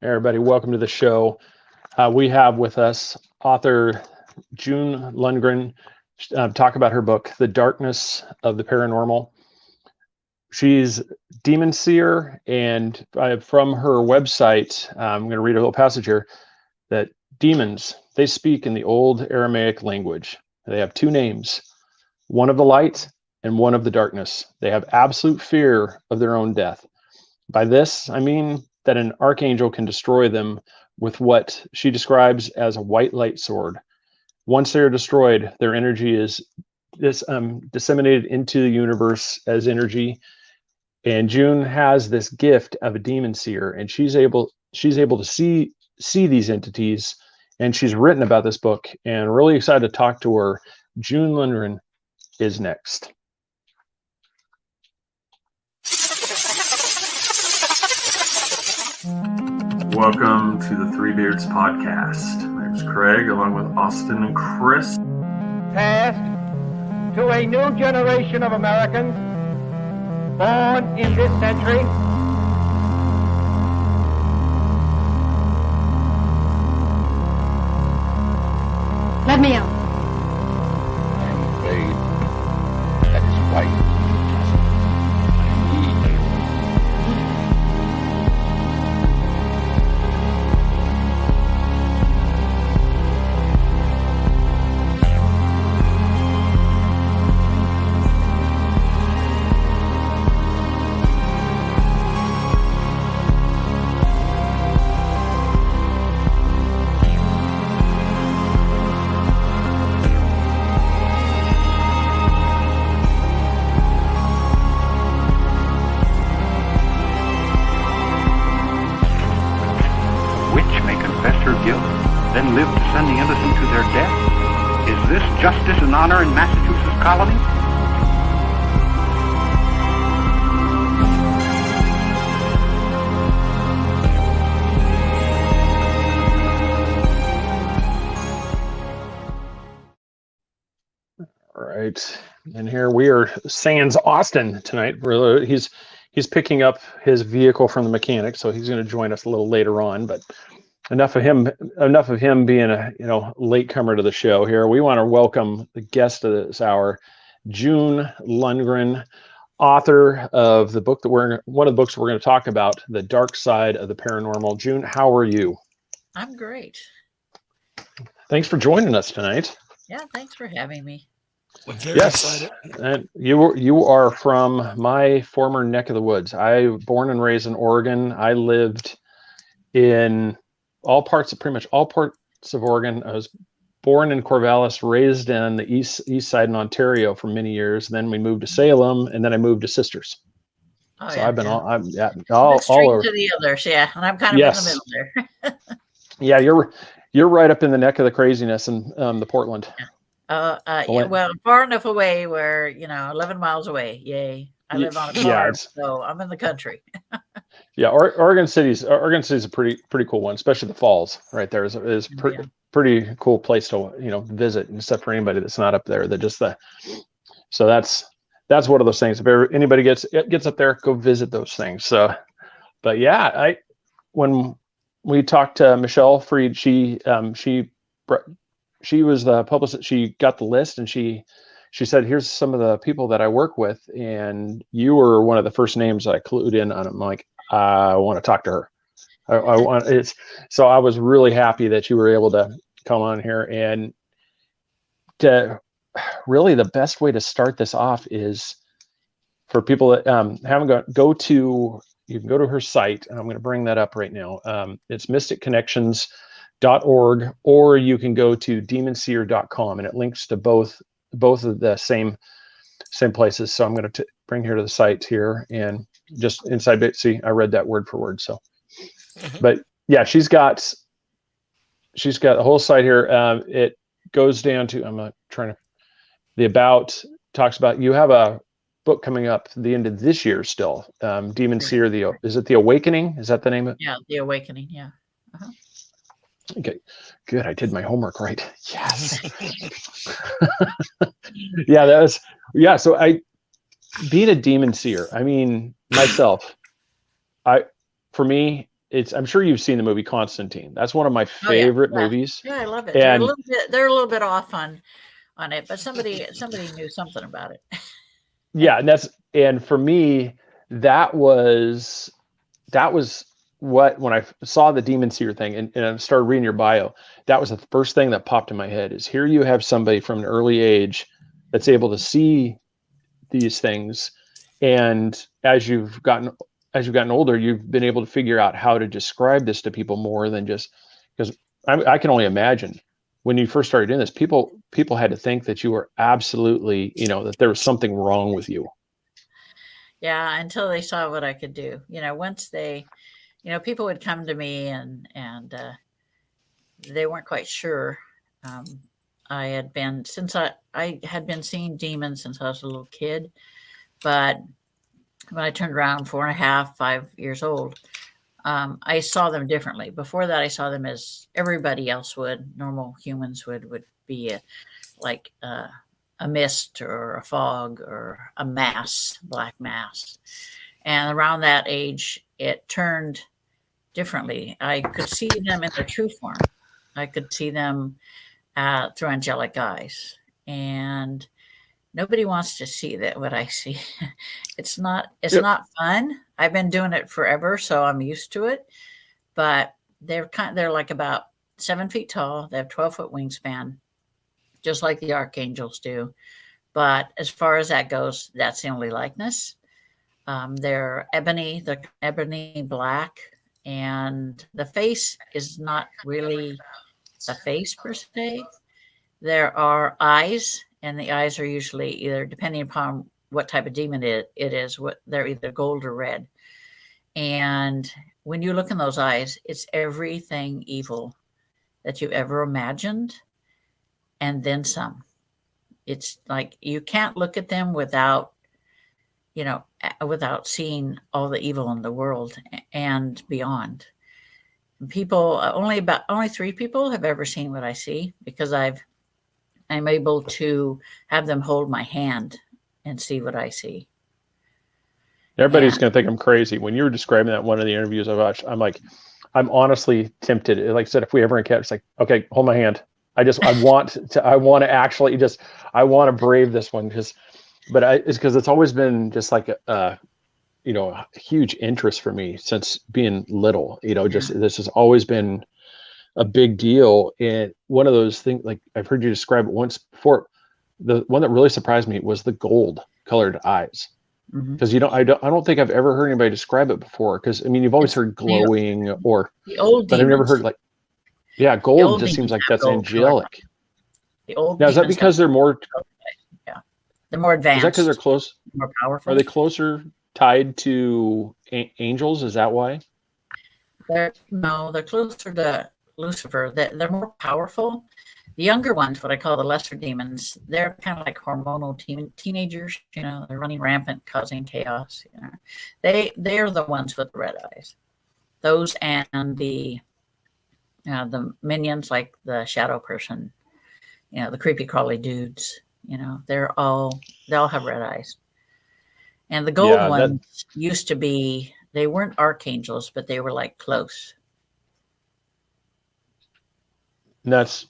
Everybody, welcome to the show. We have with us author June Lundgren talk about her book, The Darkness of the Paranormal. She's demon seer, and from her website, I'm going to read a little passage here, that demons, they speak in the old Aramaic language. They have two names, one of the light and one of the darkness. They have absolute fear of their own death. By this, I mean that an archangel can destroy them with what she describes as a white light sword. Once they are destroyed, their energy is disseminated into the universe as energy. And June has this gift of a demon seer, and she's able to see these entities. And she's written about this book, and really excited to talk to her. June Lundgren is next. Welcome to the Three Beards podcast. My name's Craig, along with Austin and Chris. Passed to a new generation of Americans born in this century. Let me out. I'm afraid that is white. Justice and honor in Massachusetts colony? All right, and here we are, sans Austin tonight. He's picking up his vehicle from the mechanic, so he's going to join us a little later on. But enough of him being a latecomer to the show here. We want to welcome the guest of this hour, June Lundgren, author of the book one of the books we're going to talk about, The Darkside of the Paranormal. June, how are you? I'm great. Thanks for joining us tonight. Yeah, thanks for having me. I'm very excited. And you are from my former neck of the woods. I was born and raised in Oregon. I lived in pretty much all parts of Oregon. I was born in Corvallis, raised in the east side in Ontario for many years. Then we moved to Salem, and then I moved to Sisters. Oh, so yeah, I've been all over to the others, yeah. And I'm kind of in the middle there. Yeah, you're right up in the neck of the craziness in the Portland. Well, far enough away where 11 miles away. Yay! I live on a farm, so I'm in the country. Yeah, Oregon City's a pretty cool one, especially the falls right there is pretty cool place to visit, except for anybody that's not up there. So that's one of those things. If anybody gets up there, go visit those things. So, but yeah, when we talked to Michelle Freed, she was the publicist. She got the list, and she said, "Here's some of the people that I work with," and you were one of the first names I clued in on. I'm like, I want to talk to her. So I was really happy that you were able to come on here. And really the best way to start this off is for people that haven't you can go to her site, and I'm going to bring that up right now. It's mysticconnections.org, or you can go to demonseer.com, and it links to both of the same places. So I'm going to bring her to the site here, and just inside bit. See, I read that word for word. So, but yeah, she's got the whole site here. It goes down to, the about talks about, you have a book coming up the end of this year still. Demon Seer, is it The Awakening? Is that the name of it? Yeah, The Awakening. Yeah. Uh-huh. Okay, good. I did my homework right. Yes. Yeah, so being a demon seer, I mean, myself, for me, I'm sure you've seen the movie Constantine. That's one of my favorite movies. Yeah, I love it. And they're a little bit off on it, but somebody knew something about it. Yeah, and for me, that was what, when I saw the Demon Seer thing and I started reading your bio, that was the first thing that popped in my head. Is here you have somebody from an early age that's able to see these things, and as you've gotten older, you've been able to figure out how to describe this to people more than just, because I can only imagine when you first started doing this, people had to think that you were absolutely, that there was something wrong with you. Yeah, until they saw what I could do. Once they, people would come to me and they weren't quite sure. I had been seeing demons since I was a little kid, but when I turned around 4.5, 5 years old, I saw them differently. Before that, I saw them as everybody else would. Normal humans would be like a mist or a fog or a mass, black mass. And around that age, it turned differently. I could see them in their true form. I could see them through angelic eyes. And nobody wants to see that, what I see. It's not fun. I've been doing it forever, so I'm used to it. But they're like about 7 feet tall. They have 12-foot wingspan, just like the archangels do. But as far as that goes, that's the only likeness. They're ebony black, and the face is not really a face per se. There are eyes, and the eyes are usually either, depending upon what type of demon it is, they're either gold or red. And when you look in those eyes, it's everything evil that you've ever imagined, and then some. It's like you can't look at them without seeing all the evil in the world and beyond. People, only 3 people have ever seen what I see, because I'm able to have them hold my hand and see what I see. Everybody's going to think I'm crazy. When you were describing that, one of the interviews I watched, I'm honestly tempted. Like I said, if we ever encounter, it's like, okay, hold my hand. I want to brave this one, it's because it's always been just like a huge interest for me since being little. This has always been a big deal. And one of those things, like I've heard you describe it once before, the one that really surprised me was the gold colored eyes. Because I don't think I've ever heard anybody describe it before. Because you've always heard glowing or the old, but I've never heard gold just seems like that's angelic. The old. Now, is that because they're more? Yeah, they're more advanced. Is that because they're close? More powerful. Are they closer tied to angels? Is that why? They're closer to Lucifer. They're more powerful. The younger ones, what I call the lesser demons, they're kind of like hormonal teenagers. They're running rampant, causing chaos. They're the ones with the red eyes. Those and the minions, like the shadow person, the creepy crawly dudes. They all have red eyes. And the gold ones used to be, they weren't archangels, but they were like close. That's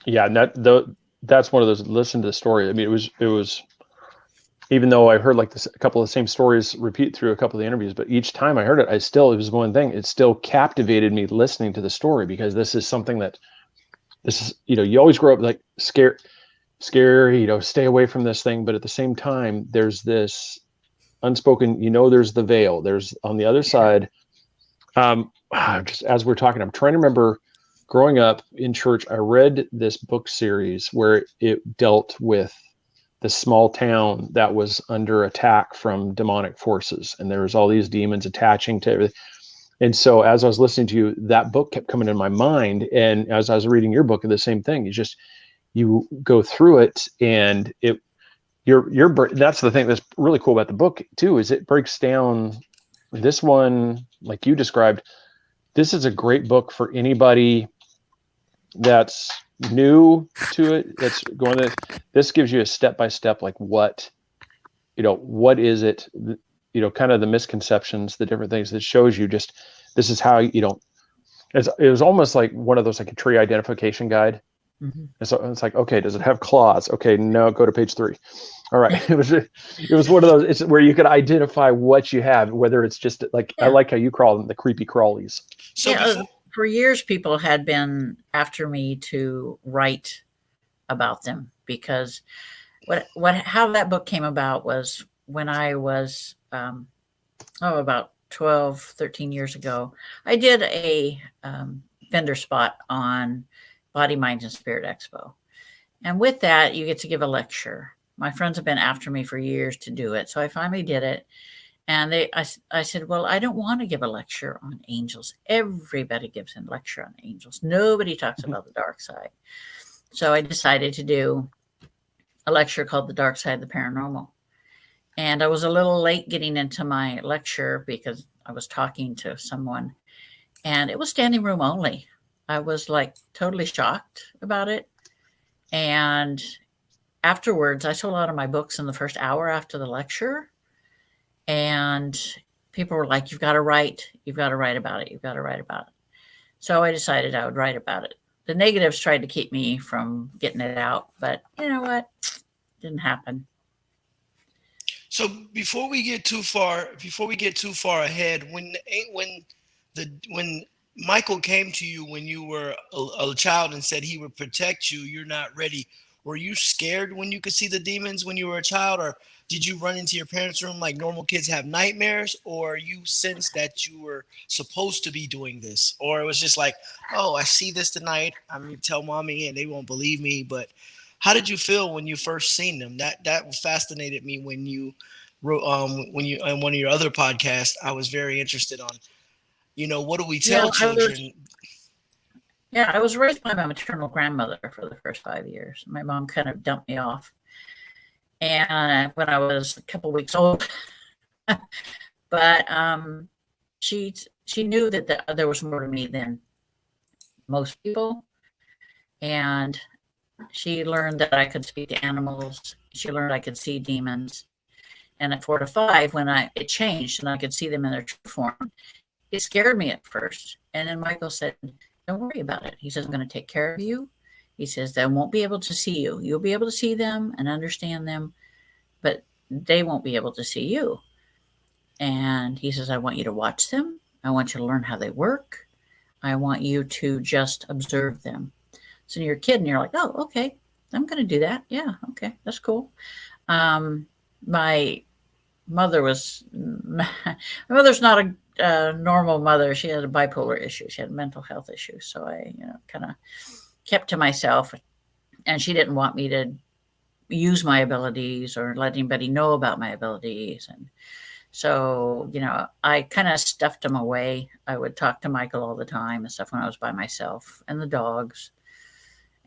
one of those. Listen to the story. It was, even though I heard a couple of the same stories repeat through a couple of the interviews, but each time I heard it, it was one thing. It still captivated me listening to the story, because this is something that you always grow up like scared, stay away from this thing. But at the same time, there's this unspoken, there's the veil. There's on the other side. Just as we're talking, I'm trying to remember. Growing up in church, I read this book series where it dealt with the small town that was under attack from demonic forces, and there was all these demons attaching to everything. And so, as I was listening to you, that book kept coming in my mind, and as I was reading your book, the same thing. You go through it, and that's the thing that's really cool about the book too, is it breaks down this one, like you described. This is a great book for anybody that's new to it, that's going to, this gives you a step-by-step, like what is it, kind of the misconceptions, the different things that shows you just This is how you don't. It was almost like one of those, like a tree identification guide. Mm-hmm. And so it's like, okay, does it have claws? Okay, no, go to page 3. All right. It was one of those, it's where you could identify what you have, whether it's just like, I like how you call them the creepy crawlies. So for years, people had been after me to write about them, because how that book came about was when I was, about 12, 13 years ago, I did a vendor spot on Body, Mind, and Spirit Expo. And with that, you get to give a lecture. My friends have been after me for years to do it. So I finally did it. And I said, well, I don't want to give a lecture on angels. Everybody gives a lecture on angels. Nobody talks about the dark side. So I decided to do a lecture called The Dark Side of the Paranormal. And I was a little late getting into my lecture because I was talking to someone, and it was standing room only. I was like totally shocked about it. And afterwards, I sold out of my books in the first hour after the lecture. And people were like, you've got to write about it. You've got to write about it. So I decided I would write about it. The negatives tried to keep me from getting it out, but you know what? Didn't happen. So before we get too far ahead, when Michael came to you when you were a child and said he would protect you, you're not ready. Were you scared when you could see the demons when you were a child, or did you run into your parents' room like normal kids have nightmares, or you sensed that you were supposed to be doing this, or it was just like, oh, I see this tonight, I'm gonna tell mommy and they won't believe me? But how did you feel when you first seen them? That fascinated me when you wrote when you on one of your other podcasts. I was very interested on, what do we tell children? I was raised by my maternal grandmother for the first 5 years. My mom kind of dumped me off, and when I was a couple weeks old, but she knew that there was more to me than most people, and she learned that I could speak to animals. She learned I could see demons. And at 4 to 5, when it changed and I could see them in their true form, it scared me at first. And then Michael said, don't worry about it. He says, I'm going to take care of you. He says, they won't be able to see you. You'll be able to see them and understand them, but they won't be able to see you. And he says, I want you to watch them. I want you to learn how they work. I want you to just observe them. So you're a kid and you're like, oh, okay, I'm going to do that. Yeah, okay, that's cool. My mother's not a normal mother. She had a bipolar issue. She had mental health issues. So I, kind of kept to myself, and she didn't want me to use my abilities or let anybody know about my abilities. And so, I kind of stuffed them away. I would talk to Michael all the time and stuff when I was by myself, and the dogs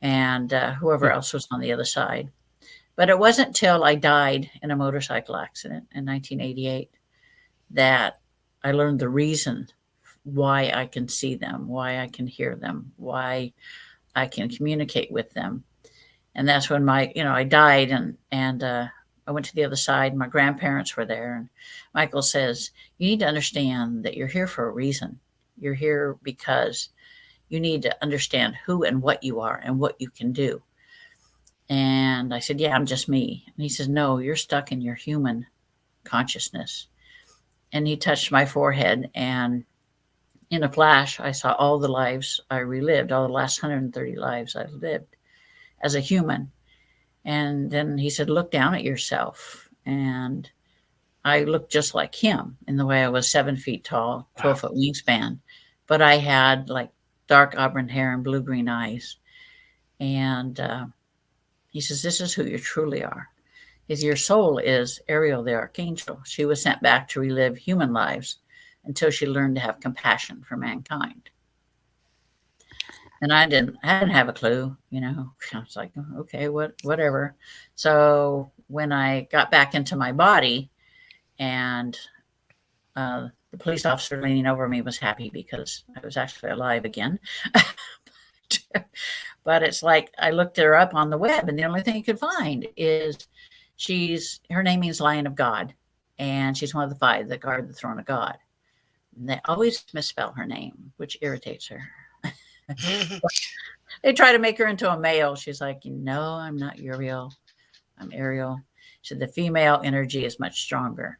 and whoever else was on the other side. But it wasn't till I died in a motorcycle accident in 1988 that I learned the reason why I can see them, why I can hear them, why I can communicate with them. And that's when I died and I went to the other side. My grandparents were there, and Michael says, you need to understand that you're here for a reason. You're here because you need to understand who and what you are and what you can do. And I said, yeah, I'm just me. And he says, no, you're stuck in your human consciousness. And he touched my forehead, and in a flash, I saw all the lives I relived, all the last 130 lives I've lived as a human. And then he said, look down at yourself. And I looked just like him in the way I was 7 feet tall, 12-foot wingspan. But I had like dark auburn hair and blue-green eyes. And he says, this is who you truly are. Your soul is Ariel, the Archangel. She was sent back to relive human lives until she learned to have compassion for mankind. And I didn't have a clue, I was like, okay, whatever. So when I got back into my body, and the police officer leaning over me was happy because I was actually alive again. But it's like I looked her up on the web, and the only thing you could find is her name means Lion of God, and she's one of the 5 that guard the throne of God. And they always misspell her name, which irritates her. They try to make her into a male. She's like, no, I'm not Uriel. I'm Ariel. She said the female energy is much stronger.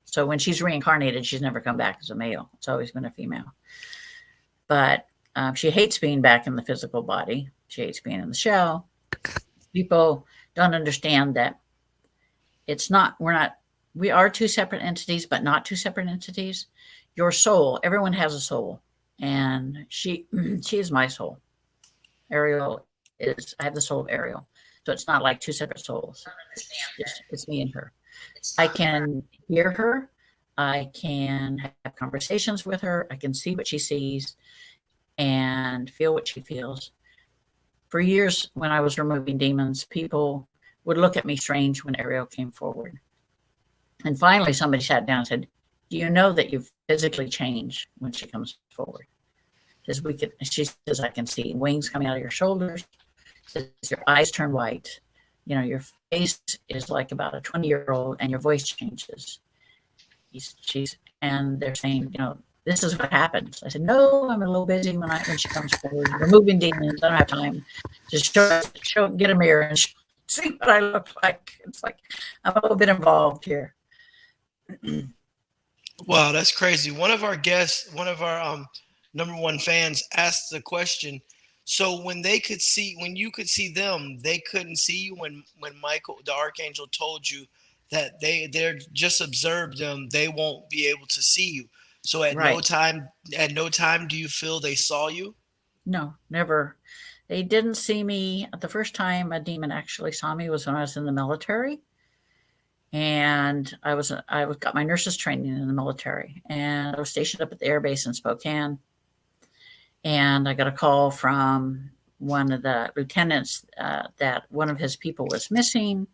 So when she's reincarnated, she's never come back as a male. It's always been a female. But she hates being back in the physical body. She hates being in the shell. People don't understand that we are two separate entities, but not two separate entities. Your soul, everyone has a soul. And she is my soul. I have the soul of Ariel. So it's not like two separate souls. It's me and her. I can hear her. I can have conversations with her. I can see what she sees and feel what she feels. For years, when I was removing demons, people would look at me strange when Ariel came forward. And finally, somebody sat down and said, do you know that you physically change when she comes forward? She says, I can see wings coming out of your shoulders. Says, your eyes turn white. Your face is like about a 20-year-old and your voice changes. And they're saying, this is what happens. I said, no, I'm a little busy when she comes forward. Removing demons, I don't have time. Just get a mirror and see what I look like. It's like I'm a little bit involved here. Wow, that's crazy. One of our guests, one of our number one fans, asked the question. So when you could see them, they couldn't see you when Michael, the Archangel, told you that they're just observed them, they won't be able to see you. So at no time do you feel they saw you? No, never. They didn't see me. The first time a demon actually saw me was when I was in the military. And I got my nurse's training in the military, and I was stationed up at the air base in Spokane. And I got a call from one of the lieutenants that one of his people was missing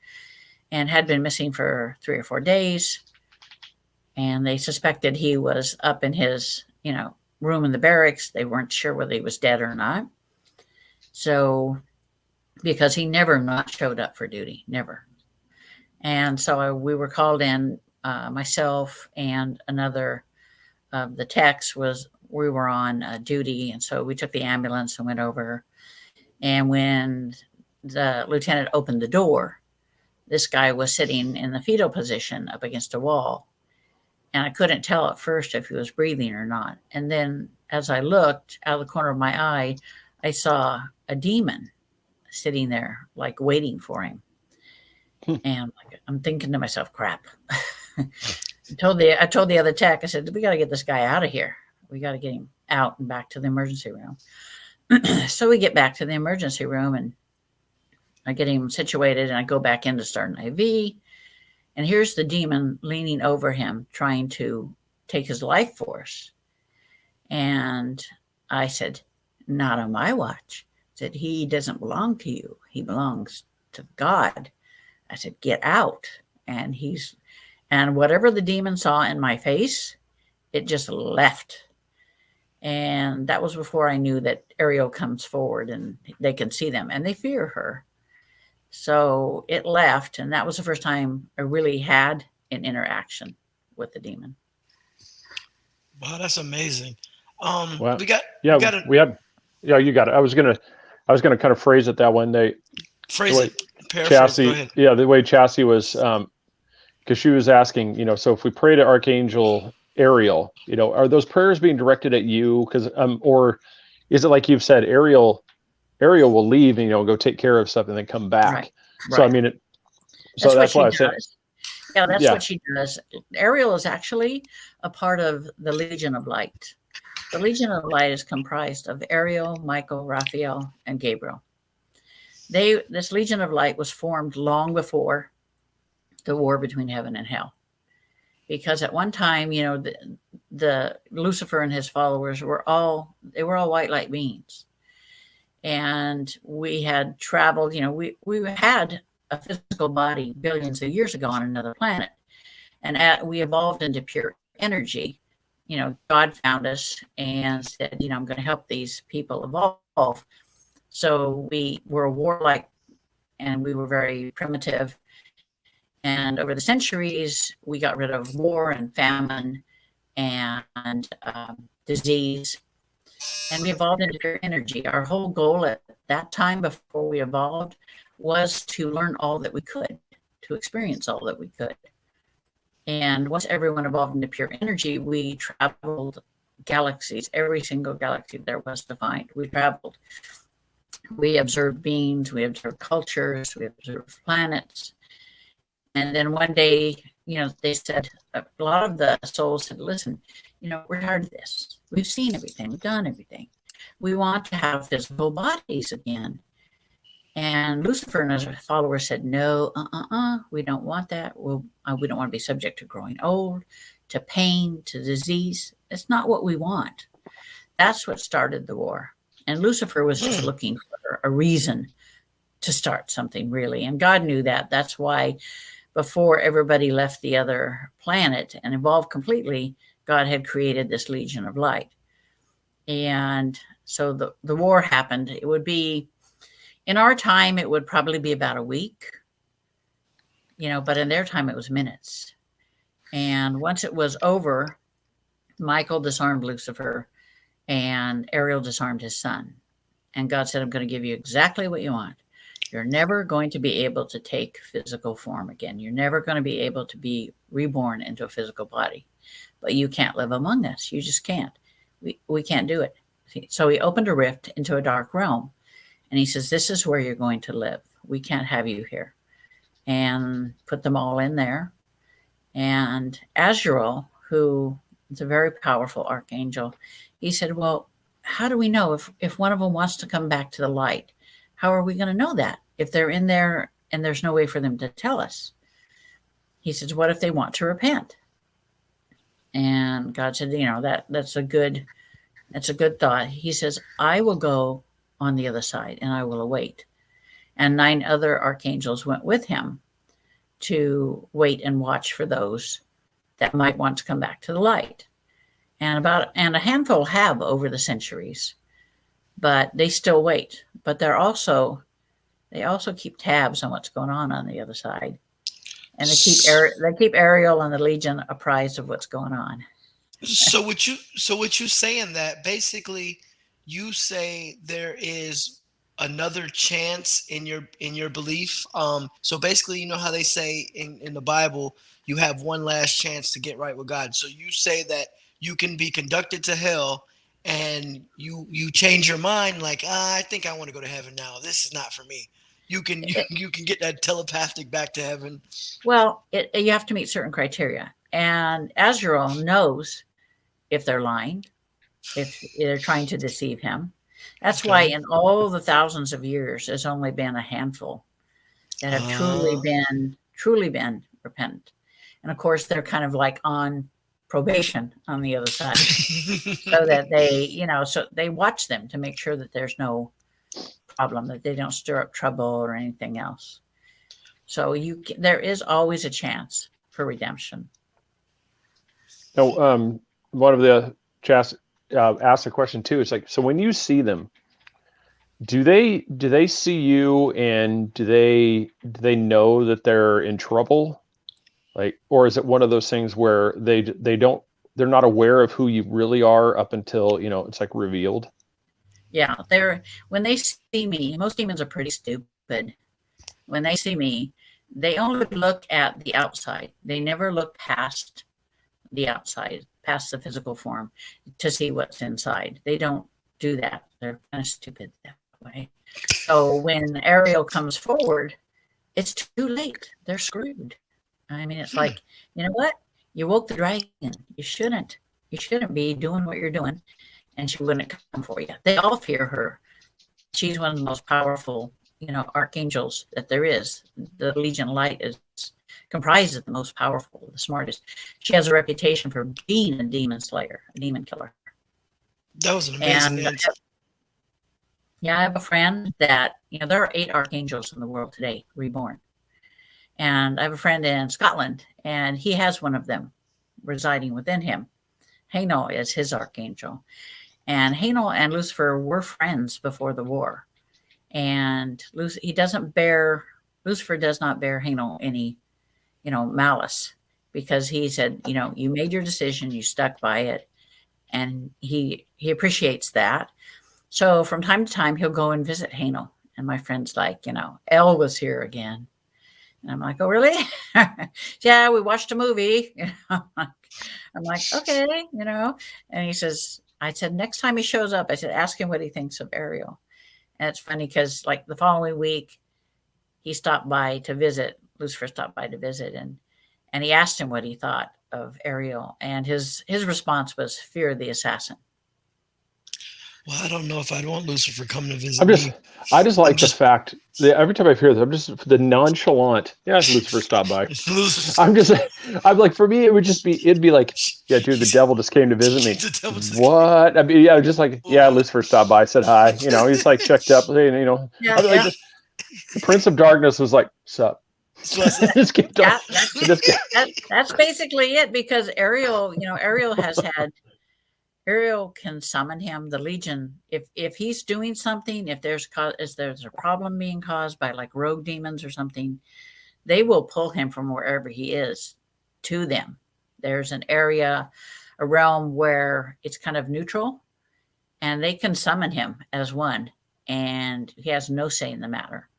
and had been missing for 3 or 4 days. And they suspected he was up in his, room in the barracks. They weren't sure whether he was dead or not. So, because he never not showed up for duty, never. And so we were called in, myself and another of the techs we were on duty. And so we took the ambulance and went over. And when the lieutenant opened the door, this guy was sitting in the fetal position up against a wall. And I couldn't tell at first if he was breathing or not. And then as I looked out of the corner of my eye, I saw a demon sitting there, like waiting for him. And I'm thinking to myself, crap. I told the other tech, I said, we got to get this guy out of here. We got to get him out and back to the emergency room. So we get back to the emergency room and I get him situated and I go back in to start an IV. And here's the demon leaning over him, trying to take his life force. And I said, not on my watch. I said, he doesn't belong to you. He belongs to God. I said, get out. And whatever the demon saw in my face, it just left. And that was before I knew that Ariel comes forward and they can see them and they fear her. So it left. And that was the first time I really had an interaction with the demon. Wow, that's amazing. Well, you got it. I was gonna kind of phrase it that one day. Chassis, the way Chassis was, because she was asking, so if we pray to Archangel Ariel, are those prayers being directed at you? Because or is it like you've said, Ariel will leave and go take care of stuff and then come back. Right. So I mean, that's why I said. Yeah, that's what she does. Ariel is actually a part of the Legion of Light. The Legion of Light is comprised of Ariel, Michael, Raphael, and Gabriel. This Legion of Light was formed long before the war between heaven and hell. Because at one time, the Lucifer and his followers were all white light beings. And we had traveled, we had a physical body billions of years ago on another planet. And we evolved into pure energy. God found us and said, I'm going to help these people evolve. So we were warlike and we were very primitive. And over the centuries, we got rid of war and famine and disease. And we evolved into pure energy. Our whole goal at that time before we evolved was to learn all that we could, to experience all that we could. And once everyone evolved into pure energy, we traveled galaxies, every single galaxy there was to find. We traveled. We observed beings, we observed cultures, we observed planets. And then one day, they said, a lot of the souls said, listen, we're tired of this. We've seen everything. We've done everything. We want to have physical bodies again. And Lucifer and his followers said, no, we don't want that. We don't want to be subject to growing old, to pain, to disease. It's not what we want. That's what started the war. And Lucifer was just looking for a reason to start something, really. And God knew that. That's why before everybody left the other planet and evolved completely, God had created this Legion of Light. And so the war happened. It would be, in our time, it would probably be about a week, but in their time, it was minutes. And once it was over, Michael disarmed Lucifer and Ariel disarmed his son. And God said, I'm going to give you exactly what you want. You're never going to be able to take physical form again. You're never going to be able to be reborn into a physical body. But you can't live among us. You just can't. We can't do it. So he opened a rift into a dark realm. And he says, this is where you're going to live. We can't have you here. And put them all in there. And Azrael, who is a very powerful archangel, he said, well, how do we know if one of them wants to come back to the light? How are we going to know that if they're in there and there's no way for them to tell us? He says, what if they want to repent? And God said, that's a good thought. He says, I will go on the other side and I will await. And 9 other archangels went with him to wait and watch for those that might want to come back to the light. And a handful have over the centuries, but they still wait. But they also keep tabs on what's going on the other side, and they keep Ariel and the Legion apprised of what's going on. So what you saying that basically you say there is another chance in your belief. So basically, how they say in the Bible, you have one last chance to get right with God. So you say that you can be conducted to hell and you change your mind, like, I think I want to go to heaven now. This is not for me. You can get that telepathic back to heaven. Well, you have to meet certain criteria. And Azrael knows if they're lying, if they're trying to deceive him. That's why in all the thousands of years, there's only been a handful that have truly been repentant. And of course, they're kind of like on probation on the other side, so that they watch them to make sure that there's no problem, that they don't stir up trouble or anything else. So there is always a chance for redemption. Now, one of the chats asked a question too. It's like, so when you see them, do they see you, and do they know that they're in trouble? Like, or is it one of those things where they're not aware of who you really are up until, it's like revealed? Yeah, when they see me, most demons are pretty stupid. When they see me, they only look at the outside. They never look past the outside, past the physical form, to see what's inside. They don't do that. They're kind of stupid that way. So when Ariel comes forward, it's too late. They're screwed. I mean, it's like, you know what? You woke the dragon. You shouldn't be doing what you're doing, and she wouldn't come for you. They all fear her. She's one of the most powerful, archangels that there is. The Legion Light is comprised of the most powerful, the smartest. She has a reputation for being a demon slayer, a demon killer. That was an amazing answer. Yeah, I have a friend that, there are 8 archangels in the world today, reborn. And I have a friend in Scotland, and he has one of them residing within him. Hanel is his archangel. And Hanel and Lucifer were friends before the war. And Lucifer does not bear Hanel any, malice. because he said, you know, you made your decision, you stuck by it, and he appreciates that. So from time to time, he'll go and visit Hanel. And my friend's like, you know, Elle was here again. And I'm like, oh, really? Yeah, we watched a movie. You know, I'm like, okay, you know. And he says, I said, next time he shows up, I said, ask him what he thinks of Ariel. And it's funny because like the following week, he stopped by to visit. Lucifer stopped by to visit, and he asked him what he thought of Ariel. And his response was fear the assassin. Well, I don't know if I'd want Lucifer coming to visit me. I just like the fact that every time I hear this, I'm just the nonchalant. Yeah, Lucifer stopped by. I'm like, for me, it'd be like, yeah, dude, the devil just came to visit me. What? I mean, yeah, just like, yeah, Lucifer stopped by, said hi. You know, he's like checked up. You know, like the Prince of Darkness was like, sup. Just keep yeah, that's basically it, because Ariel, you know, Ariel can summon him, the Legion. If he's doing something, if there's a problem being caused by like rogue demons or something, they will pull him from wherever he is to them. There's an area, a realm where it's kind of neutral, and they can summon him as one, and he has no say in the matter.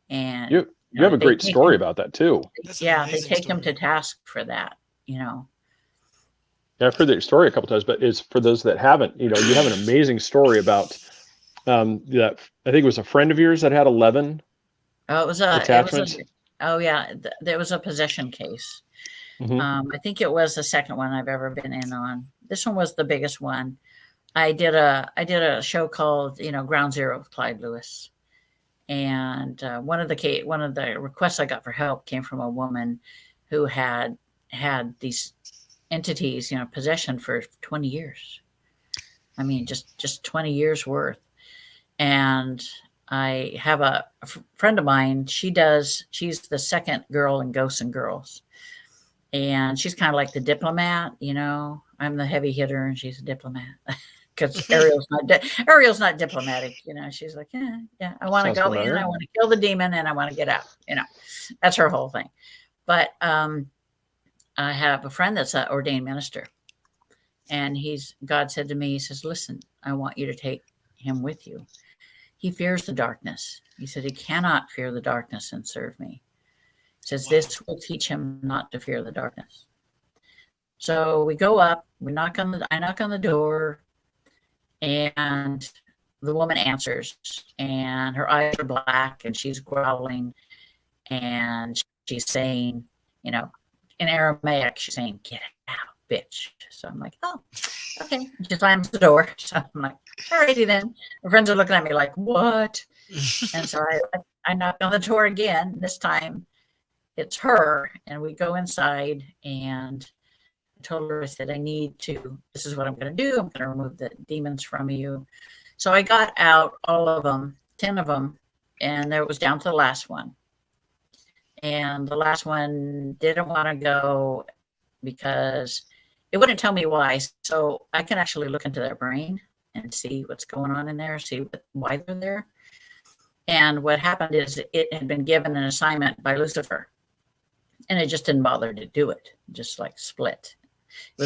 And you have a great story about that too. Yeah, they take him to task for that, you know. Yeah, I've heard that story a couple times, but it's for those that haven't, you know, you have an amazing story about that. I think it was a friend of yours that had 11 attachments. There was a possession case. I think it was the second one I've ever been in on. This one was the biggest one. I did a show called, you know, Ground Zero with Clyde Lewis. And one of the requests I got for help came from a woman who had these entities, you know, possession for 20 years. I mean, just 20 years worth. And I have a friend of mine. She's the second girl in Ghosts and Girls. And she's kind of like the diplomat, you know. I'm the heavy hitter and she's a diplomat. Because Ariel's not diplomatic, you know. She's like, yeah, I want to go in, I want to kill the demon, and I want to get out. You know, that's her whole thing. But I have a friend that's an ordained minister, and God said to me, he says, listen, I want you to take him with you. He fears the darkness. He said he cannot fear the darkness and serve me. He says this will teach him not to fear the darkness. So we go up, I knock on the door, and the woman answers, and her eyes are black, and she's growling, and she's saying, you know, in Aramaic, she's saying, "Get out, bitch." So I'm like, oh, okay. She slams the door. So I'm like, alrighty then. My friends are looking at me like, what? And so I knock on the door again. This time it's her, and we go inside, and I told her, I said, this is what I'm going to do. I'm going to remove the demons from you. So I got out all of them, 10 of them, and there was down to the last one. And the last one didn't want to go because it wouldn't tell me why. So I can actually look into their brain and see what's going on in there, see why they're there. And what happened is it had been given an assignment by Lucifer, and it just didn't bother to do it, just like split. It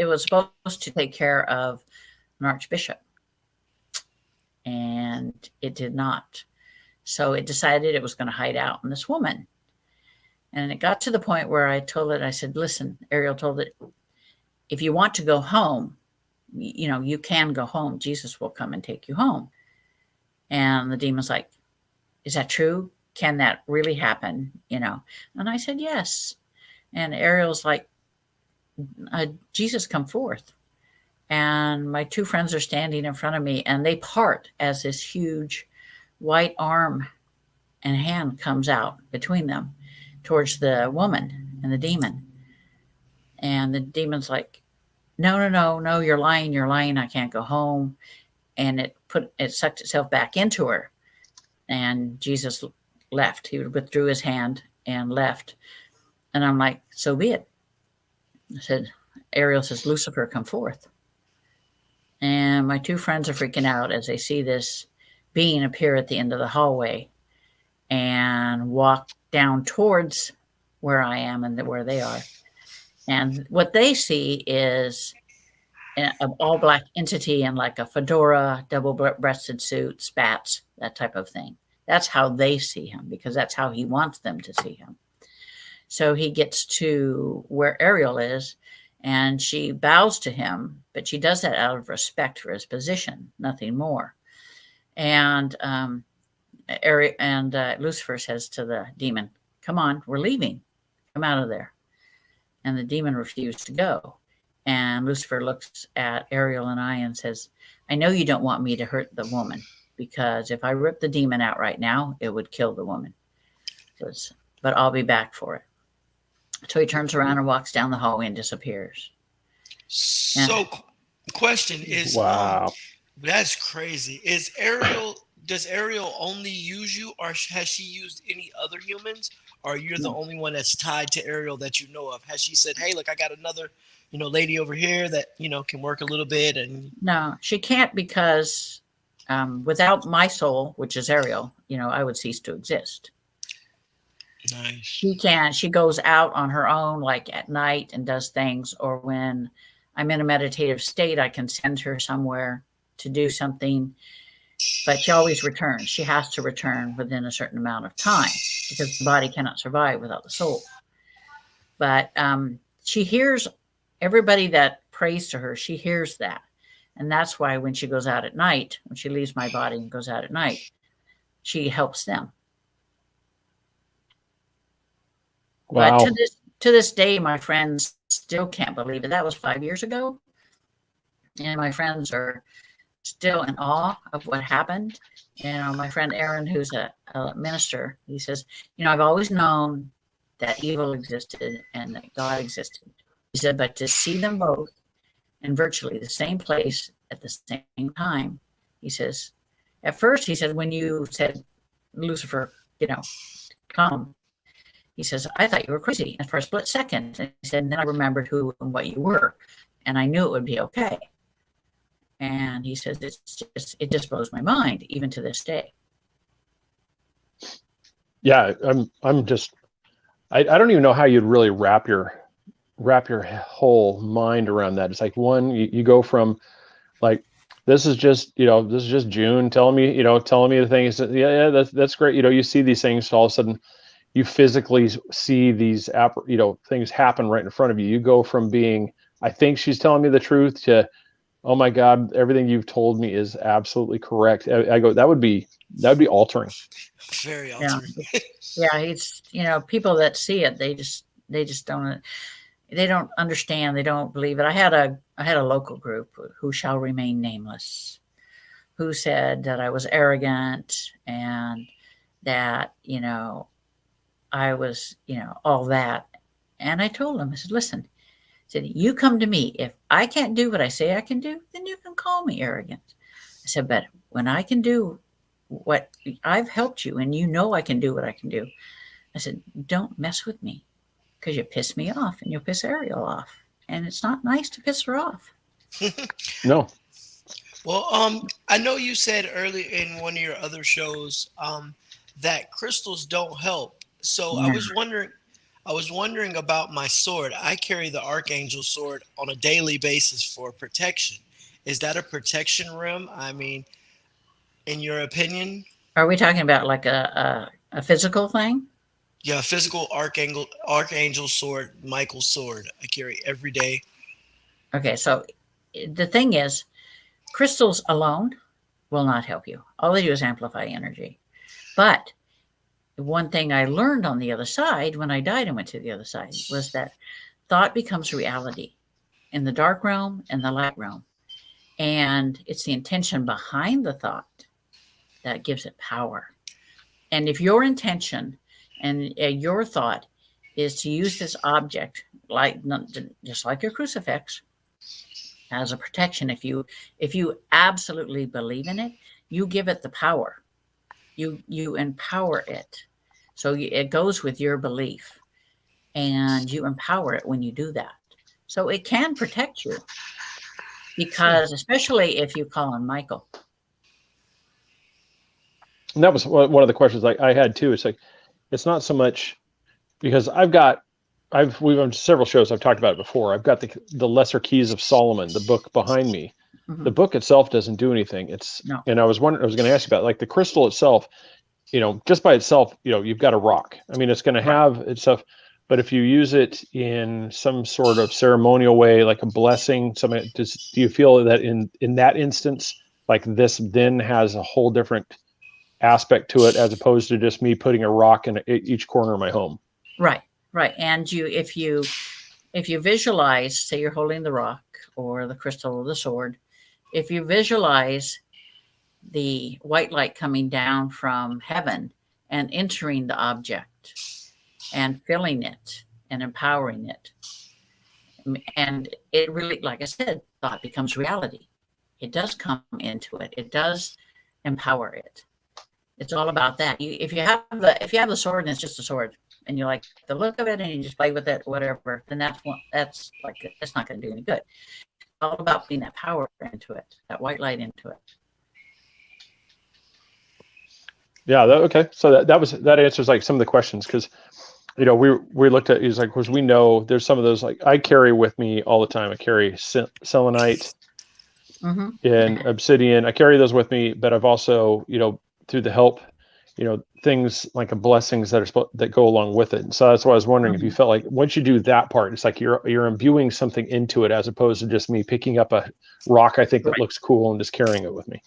was supposed to take care of an archbishop, and it did not. So it decided it was going to hide out in this woman. And it got to the point where I told it, I said, listen, Ariel told it, if you want to go home, you know, you can go home. Jesus will come and take you home. And the demon's like, is that true? Can that really happen? You know? And I said, yes. And Ariel's like, Jesus, come forth. And my two friends are standing in front of me, and they part as this huge white arm and hand comes out between them towards the woman and the demon. And the demon's like, no, you're lying. I can't go home. And it sucked itself back into her. And Jesus left. He withdrew his hand and left. And I'm like, so be it. I said, Ariel says, Lucifer, come forth. And my two friends are freaking out as they see this being appear at the end of the hallway and walk down towards where I am and where they are. And what they see is an all black entity in like a fedora, double-breasted suit, spats, that type of thing. That's how they see him, because that's how he wants them to see him. So he gets to where Ariel is, and she bows to him, but she does that out of respect for his position, nothing more. And Lucifer says to the demon, "Come on, we're leaving. Come out of there." And the demon refused to go. And Lucifer looks at Ariel and I and says, "I know you don't want me to hurt the woman, because if I rip the demon out right now, it would kill the woman. Says, but I'll be back for it." So he turns around and walks down the hallway and disappears. So, question is, wow, that's crazy. Does Ariel only use you, or has she used any other humans? Or you're the only one that's tied to Ariel that you know of? Has she said, "Hey, look, I got another, lady over here that, can work a little bit"? And no, she can't, because without my soul, which is Ariel, I would cease to exist. Nice. She goes out on her own, like at night, and does things, or when I'm in a meditative state, I can send her somewhere to do something, but she always returns. She has to return within a certain amount of time, because the body cannot survive without the soul. But she hears everybody that prays to her. She hears that. And that's why when she goes out at night, when she leaves my body and goes out at night, she helps them. wow. But to this day, my friends still can't believe it. That was 5 years ago. And my friends are still in awe of what happened. My friend Aaron, who's a minister, he says, "I've always known that evil existed and that God existed." He said, "but to see them both in virtually the same place at the same time," he says, "at first," he said, "when you said, Lucifer, come," he says, "I thought you were crazy for a split second." And he said, "and then I remembered who and what you were, and I knew it would be okay." And he says, it just blows my mind, even to this day. Yeah, I'm just, I don't even know how you'd really wrap your whole mind around that. It's like, one, you go from like, this is just June telling me the things. Yeah, that's great. You see these things, all of a sudden you physically see these things happen right in front of you. You go from being, I think she's telling me the truth, to, oh my God, everything you've told me is absolutely correct. I go, that would be altering. Very altering. Yeah, it's people that see it, they just don't understand. They don't believe it. I had a local group, who shall remain nameless, who said that I was arrogant and that I was all that. And I told them, I said, "Listen," I said, "you come to me. If I can't do what I say I can do, then you can call me arrogant." I said, "But when I can do what I've helped you, and I can do what I can do," I said, "don't mess with me, because you piss me off and you'll piss Ariel off. And it's not nice to piss her off." No. Well, I know you said earlier in one of your other shows that crystals don't help. So Yeah. I was wondering about my sword. I carry the Archangel sword on a daily basis for protection. Is that a protection rim? I mean, in your opinion? Are we talking about like a physical thing? Yeah, physical Archangel sword, Michael's sword. I carry every day. Okay, so the thing is, crystals alone will not help you. All they do is amplify energy. But one thing I learned on the other side, when I died and went to the other side, was that thought becomes reality in the dark realm and the light realm. And it's the intention behind the thought that gives it power. And if your intention and your thought is to use this object, just like your crucifix, as a protection, if you absolutely believe in it, you give it the power. You empower it. So it goes with your belief, and you empower it when you do that. So it can protect you, because especially if you call on Michael. And that was one of the questions I had too. It's like, it's not so much because we've on several shows, I've talked about it before. I've got the Lesser Keys of Solomon, the book behind me. Mhm. The book itself doesn't do anything. No. And I was going to ask you about, like, the crystal itself, just by itself, you've got a rock. I mean, it's going to have itself, but if you use it in some sort of ceremonial way, like a blessing, do you feel that in that instance, like this then has a whole different aspect to it, as opposed to just me putting a rock in each corner of my home? Right. And if you visualize, say you're holding the rock or the crystal or the sword, if you visualize the white light coming down from heaven and entering the object and filling it and empowering it, and it really, like I said, thought becomes reality. It does come into it. It does empower it. It's all about that. If you have the sword and it's just a sword, and you like the look of it and you just play with it, whatever, then that's not going to do any good. It's all about putting that power into it, that white light into it. Yeah. Okay. So that answers like some of the questions, because we looked at, is like, because we know there's some of those, like, I carry with me all the time. I carry selenite and obsidian. I carry those with me, but I've also, through the help, things like blessings that go along with it. And so that's why I was wondering if you felt like once you do that part, it's like you're imbuing something into it, as opposed to just me picking up a rock I think that looks cool and just carrying it with me.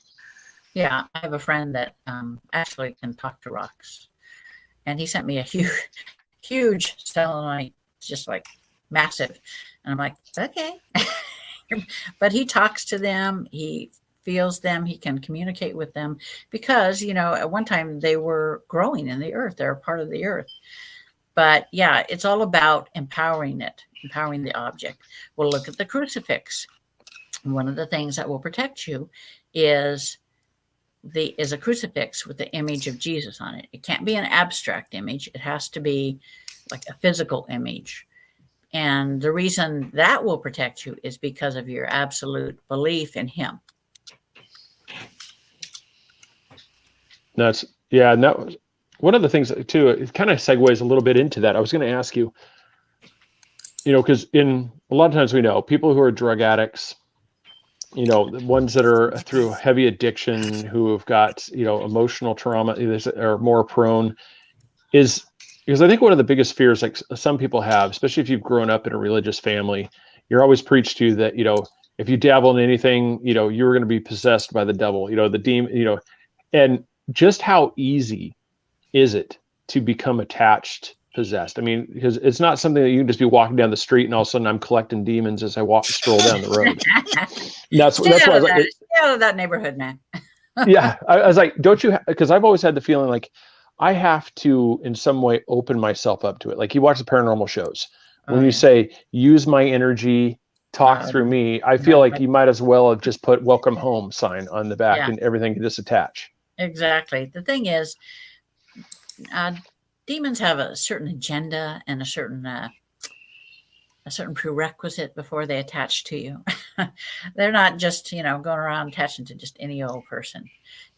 Yeah, I have a friend that actually can talk to rocks, and he sent me a huge selenite, just like massive, and I'm like, okay. But he talks to them, he feels them, he can communicate with them, because at one time they were growing in the earth, they're a part of the earth. But yeah, it's all about empowering the object. Well, look at the crucifix. One of the things that will protect you is a crucifix with the image of Jesus on it. It can't be an abstract image. It has to be like a physical image. And the reason that will protect you is because of your absolute belief in him. And that was one of the things too. It kind of segues a little bit into that. I was going to ask you, because in a lot of times we know people who are drug addicts, the ones that are through heavy addiction, who have got, emotional trauma, are more prone, is because I think one of the biggest fears, like some people have, especially if you've grown up in a religious family, you're always preached to that, if you dabble in anything, you're going to be possessed by the devil, the demon, and just how easy is it to become attached, possessed? I mean, because it's not something that you can just be walking down the street and all of a sudden I'm collecting demons as I stroll down the road. That's why I was like, stay out of that neighborhood, man. Yeah, I was like, don't you? Because I've always had the feeling like I have to, in some way, open myself up to it. Like you watch the paranormal shows, when you say use my energy, talk through me, I feel like you might as well have just put "Welcome Home" sign on the back and everything can just attach. Exactly. The thing is, demons have a certain agenda and a certain prerequisite before they attach to you. They're not just, going around attaching to just any old person.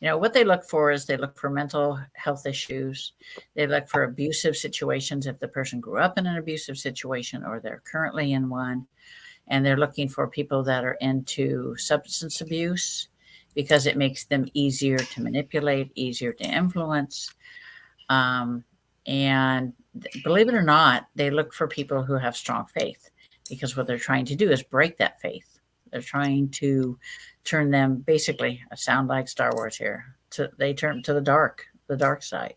What they look for is they look for mental health issues. They look for abusive situations if the person grew up in an abusive situation or they're currently in one. And they're looking for people that are into substance abuse, because it makes them easier to manipulate, easier to influence. And believe it or not, they look for people who have strong faith, because what they're trying to do is break that faith. They're trying to turn them, basically, I sound like Star Wars here, they turn to the dark side.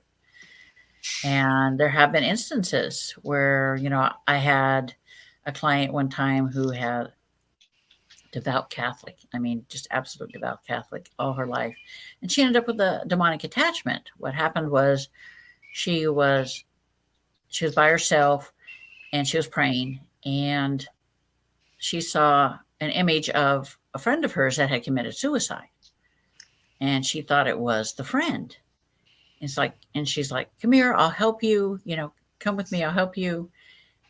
And there have been instances where, I had a client one time who had devout Catholic. I mean, just absolute devout Catholic all her life. And she ended up with a demonic attachment. What happened was she was by herself and she was praying, and she saw an image of a friend of hers that had committed suicide. And she thought it was the friend. And she's like, come here, I'll help you, come with me, I'll help you.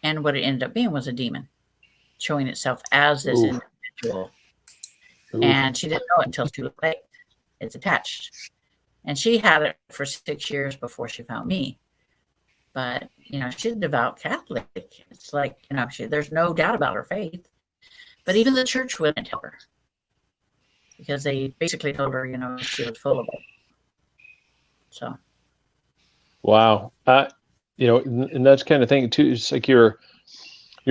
And what it ended up being was a demon showing itself as this individual. And she didn't know it until too late. It's attached. And she had it for 6 years before she found me. but she's a devout Catholic. It's like, there's no doubt about her faith, but even the church wouldn't tell her because they basically told her, she was full of it. So. Wow. And that's kind of thing too. It's like you're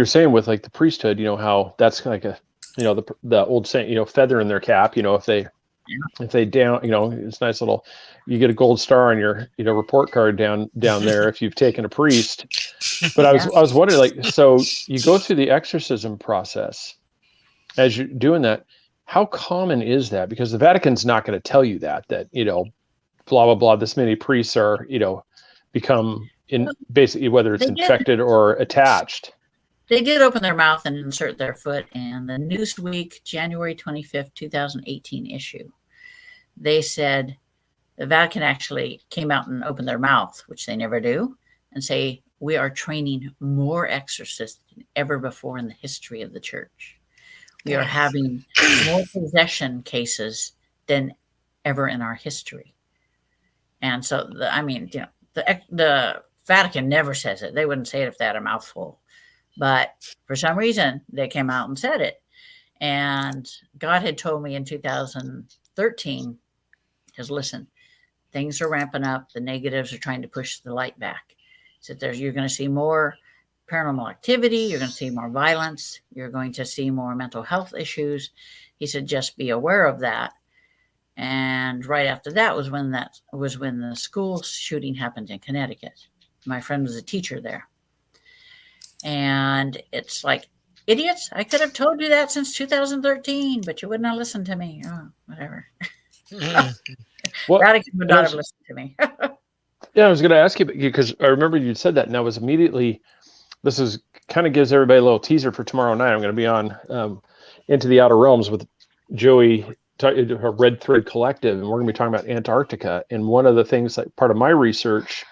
saying with like the priesthood, how that's like the old saying, feather in their cap, if they down, it's nice little, you get a gold star on your, report card down there if you've taken a priest. But I was wondering, like, so you go through the exorcism process as you're doing that. How common is that? Because the Vatican's not going to tell you that, blah, blah, blah, this many priests are, become in basically whether it's infected or attached. They did open their mouth and insert their foot in the Newsweek, January 25th, 2018 issue. They said the Vatican actually came out and opened their mouth, which they never do, and say, we are training more exorcists than ever before in the history of the church. We are having more possession cases than ever in our history. And so, the Vatican never says it. They wouldn't say it if they had a mouthful. But for some reason, they came out and said it. And God had told me in 2013, because listen, things are ramping up. The negatives are trying to push the light back. So you're going to see more paranormal activity. You're going to see more violence. You're going to see more mental health issues. He said, just be aware of that. And right after that was when the school shooting happened in Connecticut. My friend was a teacher there. And it's like, idiots, I could have told you that since 2013, but you would not listen to me. Oh, whatever. Vatican would not have listened to me. Yeah, I was going to ask you, because I remember you said that, and I was immediately, this is kind of gives everybody a little teaser for tomorrow night. I'm going to be on Into the Outer Realms with Joey, a Red Thread Collective, and we're going to be talking about Antarctica. And one of the things, like part of my research,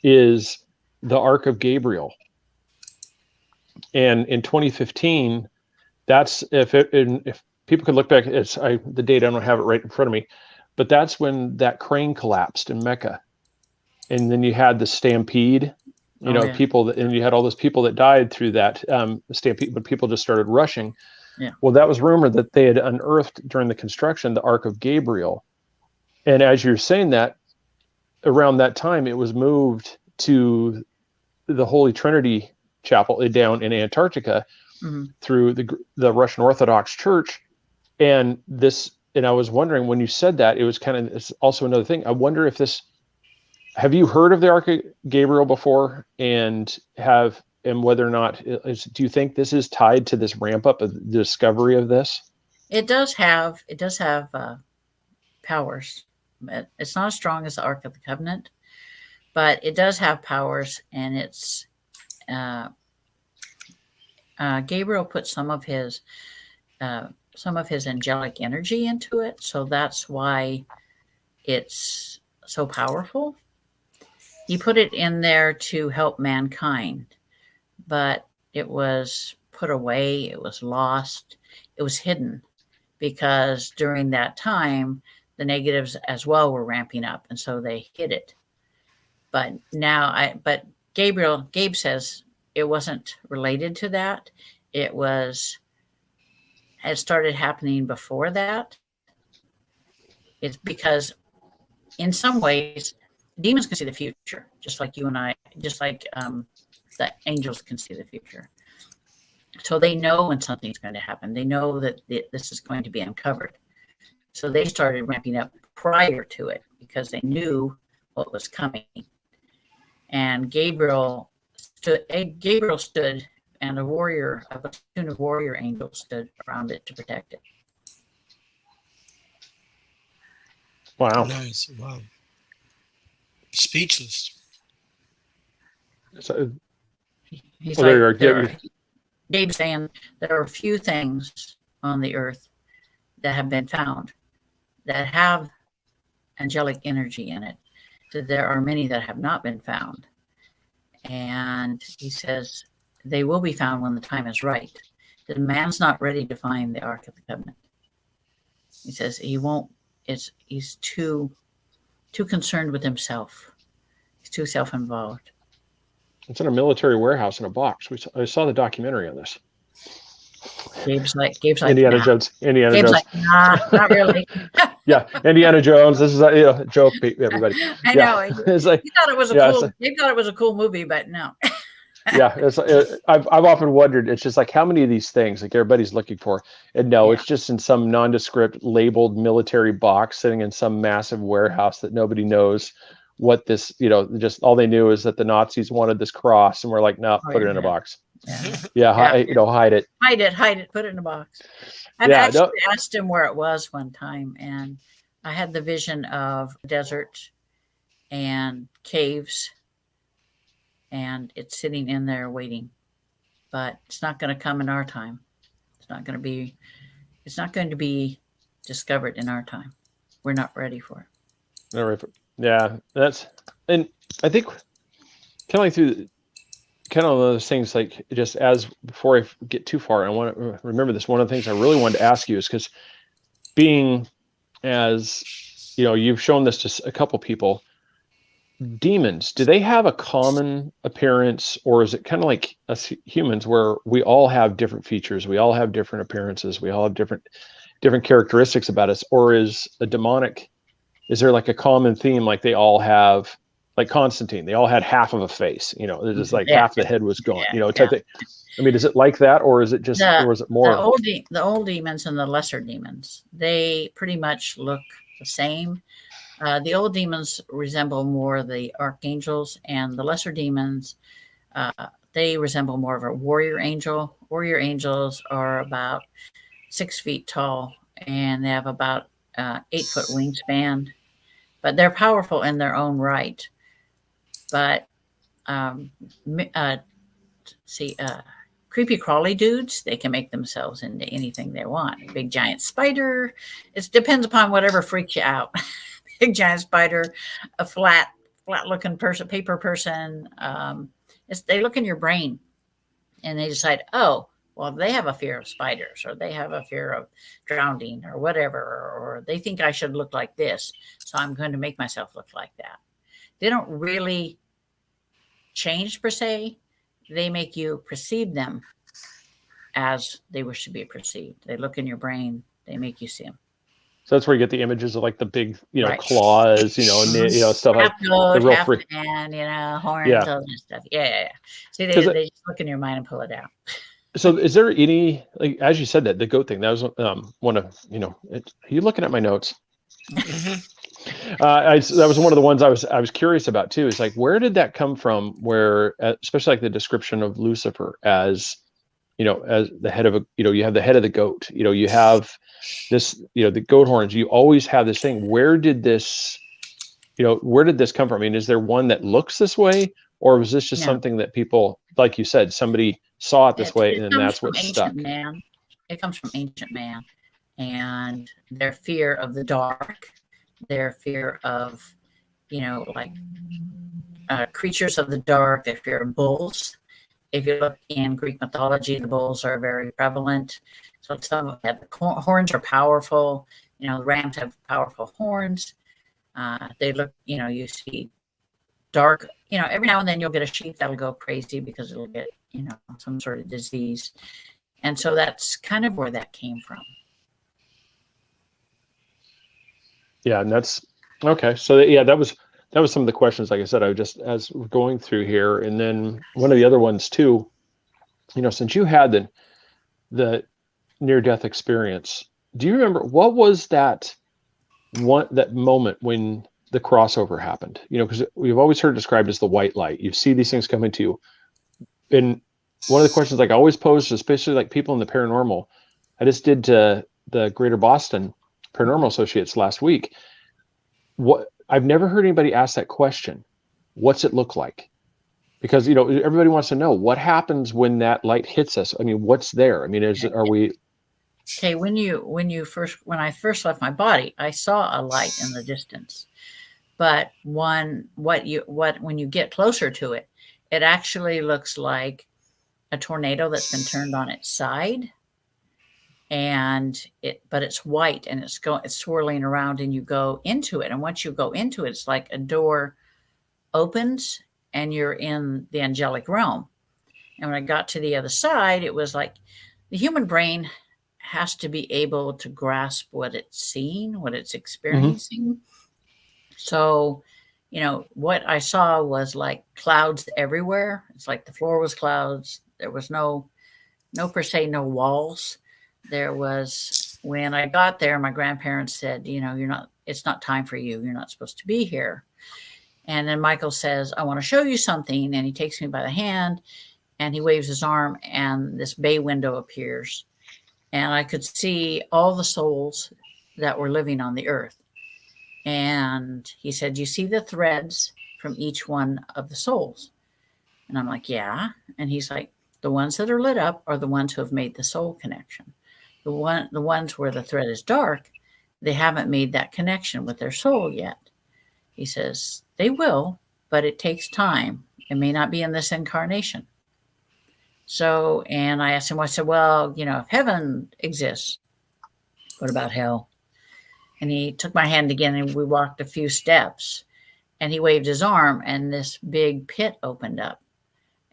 is the Ark of Gabriel. And in 2015, that's if people could look back, the date, I don't have it right in front of me, but that's when that crane collapsed in Mecca, and then you had the stampede, people and you had all those people that died through that stampede, but people just started rushing. Yeah. Well, that was rumored that they had unearthed during the construction the Ark of Gabriel, and as you're saying that, around that time it was moved to the Holy Trinity Chapel down in Antarctica, through the Russian Orthodox Church. And I was wondering, when you said that, it was it's also another thing. I wonder if have you heard of the Ark of Gabriel before, and whether or not, do you think this is tied to this ramp up of the discovery of this? It does have powers. It's not as strong as the Ark of the Covenant, but it does have powers, and it's, Gabriel put some of his angelic energy into it, so that's why it's so powerful. He put it in there to help mankind, but it was put away, it was lost, it was hidden, because during that time the negatives as well were ramping up, and so they hid it. But Gabe says it wasn't related to that. It started happening before that. It's because in some ways, demons can see the future, just like you and I, just like the angels can see the future. So they know when something's going to happen. They know that this is going to be uncovered. So they started ramping up prior to it because they knew what was coming. And Gabriel stood, and a platoon of warrior angels stood around it to protect it. Wow. Nice. Wow. Speechless. So, He's Gabe's saying there are few things on the earth that have been found that have angelic energy in it. So there are many that have not been found. And he says they will be found when the time is right. The man's not ready to find the Ark of the Covenant. He says he won't. He's too concerned with himself. He's too self-involved. It's in a military warehouse in a box. I saw the documentary on this. Gabe's like, Indiana nah. Jones. Indiana Gabe's Jones. like, nah, not really. Yeah, Indiana Jones. This is a joke, everybody. I Yeah. know. It's like, He thought it was a yeah, cool. He thought it was a cool movie, but no. yeah. I've often wondered. It's just like how many of these things like everybody's looking for, and no, Yeah. it's just in some nondescript labeled military box sitting in some massive warehouse that nobody knows what this. Just all they knew is that the Nazis wanted this cross, and we're like, no, put it in a box. Yeah. Yeah, Yeah. hide it. Hide it. Put it in a box. I've Yeah, actually asked him where it was one time, and I had the vision of desert and caves, and it's sitting in there waiting. But it's not going to come in our time. It's not going to be discovered in our time. We're not ready for it. Yeah, and I think kind of like through kind of those things, like just as before I get too far, I want to remember this. One of the things I really wanted to ask you is because being as you've shown this to a couple people, demons, do they have a common appearance, or is it kind of like us humans where we all have different features, we all have different appearances, we all have different characteristics about us? Or is there like a common theme, like they all have, like Constantine, they all had half of a face, it's just like half the head was gone, type thing. I mean, is it like that, or is it just, or is it more? The old demons and the lesser demons, they pretty much look the same. The old demons resemble more the archangels, and the lesser demons, they resemble more of a warrior angel. Warrior angels are about 6 feet tall, and they have about 8-foot wingspan, but they're powerful in their own right. But creepy crawly dudes, they can make themselves into anything they want. A big giant spider. It depends upon whatever freaks you out. Big giant spider, a flat looking person, paper person. They look in your brain and they decide, oh, well, they have a fear of spiders, or they have a fear of drowning, or whatever, or they think I should look like this, so I'm going to make myself look like that. They don't really change per se. They make you perceive them as they wish to be perceived. They look in your brain. They make you see them. So that's where you get the images of like the big, Right. claws, and stuff like goat, the real half freak. man, horns, Yeah. all that stuff. Yeah. See, they just look in your mind and pull it out. So is there any, like, as you said, that the goat thing, that was one of, are you looking at my notes? That was one of the ones I was curious about too. Is like, where did that come from? Where, especially like the description of Lucifer as, as the head of you have the head of the goat. You have this, the goat horns. You always have this thing. Where did this come from? I mean, is there one that looks this way, or was this just something that people, like you said, somebody saw it this way, and then that's what stuck? It comes from ancient man, and their fear of the dark, their fear of, creatures of the dark, their fear of bulls. If you look in Greek mythology, the bulls are very prevalent. So some of them, the horns are powerful. The rams have powerful horns. They look, you see dark, every now and then you'll get a sheep that'll go crazy because it'll get, some sort of disease. And so that's kind of where that came from. Yeah, and that's okay. So that was some of the questions. Like I said, I just, as we're going through here, and then one of the other ones too. Since you had the near-death experience, do you remember what was that moment when the crossover happened? Because we've always heard it described as the white light. You see these things coming to you, and one of the questions like I always posed, especially like people in the paranormal, I just did to the Greater Boston Paranormal Associates last week. What I've never heard anybody ask that question. What's it look like? Because everybody wants to know what happens when that light hits us. I mean, what's there? I mean, are we? Okay, when I first left my body, I saw a light in the distance, but when you get closer to it, it actually looks like a tornado that's been turned on its side. But it's white, and it's swirling around, and you go into it. And once you go into it, it's like a door opens and you're in the angelic realm. And when I got to the other side, it was like the human brain has to be able to grasp what it's seeing, what it's experiencing. So, you know, what I saw was like clouds everywhere. It's like the floor was clouds. There was no per se, no walls. There was, when I got there, my grandparents said, you know, it's not time for you. You're not supposed to be here. And then Michael says, I want to show you something. And he takes me by the hand and he waves his arm and this bay window appears. And I could see all the souls that were living on the earth. And he said, you see the threads from each one of the souls? And I'm like, yeah. And he's like, the ones that are lit up are the ones who have made the soul connection. The ones where the thread is dark, they haven't made that connection with their soul yet. He says, they will, but it takes time. It may not be in this incarnation. So, and I asked him, I said, well, you know, if heaven exists, what about hell? And he took my hand again and we walked a few steps and he waved his arm and this big pit opened up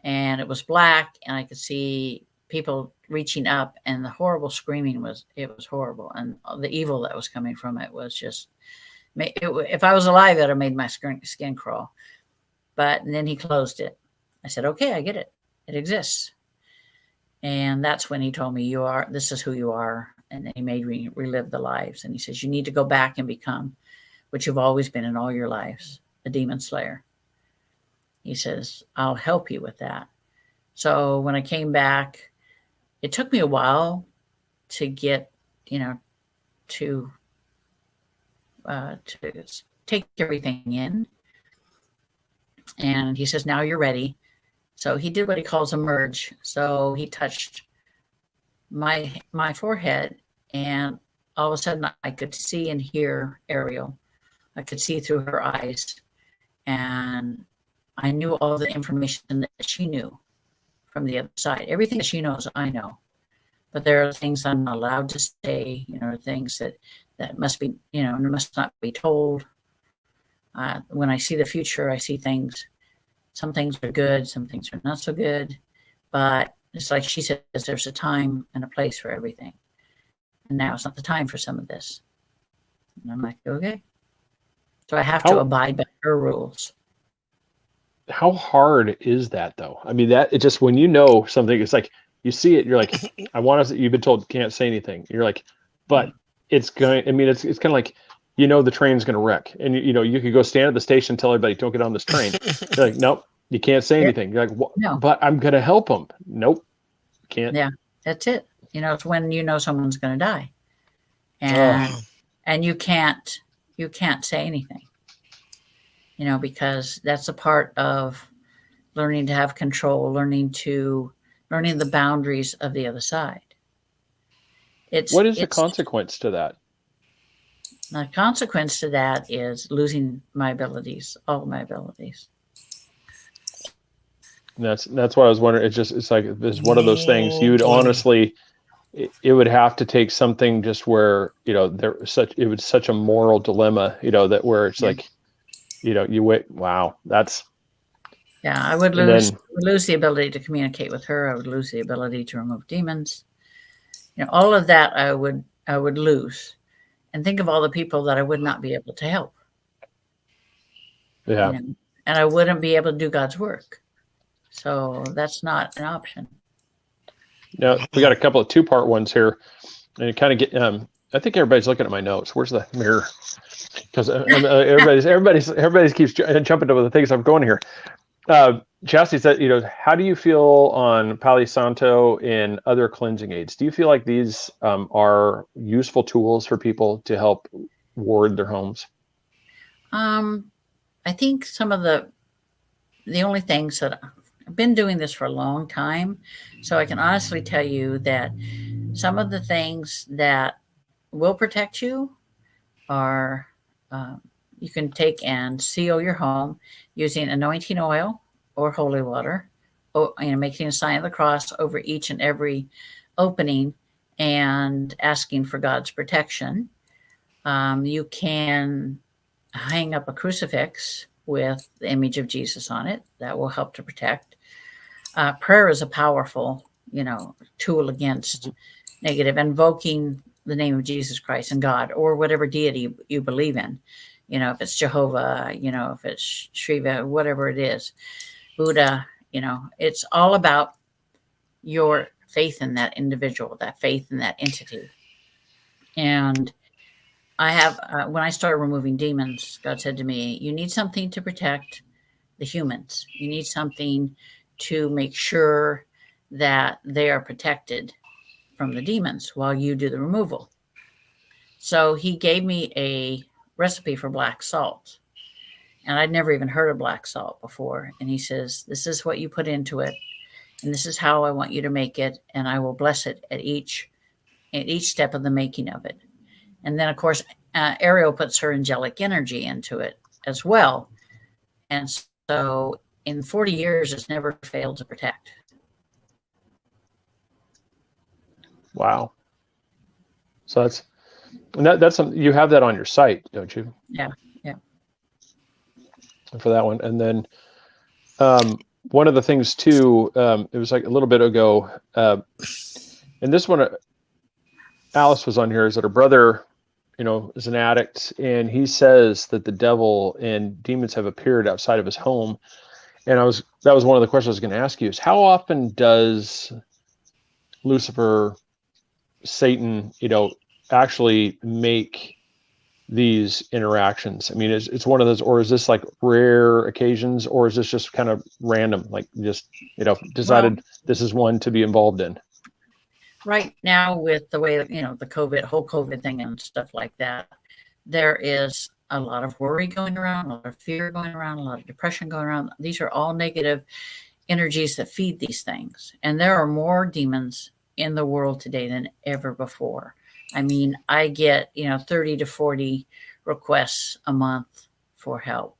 and it was black and I could see people reaching up and the horrible screaming it was horrible. And the evil that was coming from it was just, if I was alive, that would have made my skin crawl. But and then he closed it. I said, okay, I get it. It exists. And that's when he told me, this is who you are. And then he made me relive the lives. And he says, you need to go back and become what you've always been in all your lives, a demon slayer. He says, I'll help you with that. So when I came back, it took me a while to get, you know, to take everything in. And he says, now you're ready. So he did what he calls a merge. So he touched my forehead and all of a sudden I could see and hear Ariel. I could see through her eyes and I knew all the information that she knew from the other side. Everything that she knows, I know. But there are things I'm not allowed to say, you know, things that must be, you know, must not be told. When I see the future, I see things. Some things are good, some things are not so good. But it's like she says, there's a time and a place for everything. And now it's not the time for some of this. And I'm like, okay. So I have to abide by her rules. How hard is that though? I mean, that it just, when you know something, it's like you see it, you're like, you've been told can't say anything. You're like, but it's going, I mean, it's kind of like, you know, the train's going to wreck and you know, you could go stand at the station and tell everybody don't get on this train. You're like, nope, you can't say anything. You're like, what? No. But I'm going to help them. Nope. Can't. Yeah, that's it. You know, it's when you know someone's going to die and you can't say anything, you know, because that's a part of learning to have control, learning the boundaries of the other side. What is the consequence to that? The consequence to that is losing my abilities, all of my abilities. That's what I was wondering. It's like it's one of those things you would honestly, it would have to take something just where, you know, it was such a moral dilemma, you know, that where it's like, you know, you wait, wow, that's. Yeah, I would lose the ability to communicate with her. I would lose the ability to remove demons. You know, all of that I would lose. And think of all the people that I would not be able to help. Yeah. You know? And I wouldn't be able to do God's work. So that's not an option. Now, we got a couple of two-part ones here. And you kind of get, I think everybody's looking at my notes. Where's the mirror? Because everybody keeps jumping over the things I'm going here. Chastity said, you know, how do you feel on Palo Santo and other cleansing aids? Do you feel like these are useful tools for people to help ward their homes? I think some of the only things that I've been doing this for a long time, so I can honestly tell you that some of the things that will protect you are you can take and seal your home using anointing oil or holy water, or, you know, making a sign of the cross over each and every opening and asking for God's protection. You can hang up a crucifix with the image of Jesus on it. That will help to protect. Prayer is a powerful, tool against negative, invoking the name of Jesus Christ and God, or whatever deity you believe in. If it's Jehovah, if it's Shiva, whatever it is, Buddha, it's all about your faith in that individual, that faith in that entity. And I have, when I started removing demons, God said to me, you need something to protect the humans. You need something to make sure that they are protected from the demons while you do the removal. So he gave me a recipe for black salt. And I'd never even heard of black salt before. And he says, this is what you put into it. And this is how I want you to make it. And I will bless it at each step of the making of it. And then, of course, Ariel puts her angelic energy into it as well. And so in 40 years, it's never failed to protect. Wow. So that's something you have that on your site, don't you? Yeah. For that one. And then one of the things too, it was like a little bit ago, and this one, Alice was on here, is that her brother, is an addict, and he says that the devil and demons have appeared outside of his home. And that was one of the questions I was going to ask you, is how often does Lucifer, Satan, actually make these interactions? I mean, it's one of those, or is this like rare occasions, or is this just kind of random, like just, decided this is one to be involved in? Right now, with the way, the whole COVID thing and stuff like that, there is a lot of worry going around, a lot of fear going around, a lot of depression going around. These are all negative energies that feed these things. And there are more demons in the world today than ever before. I mean, I get, 30 to 40 requests a month for help.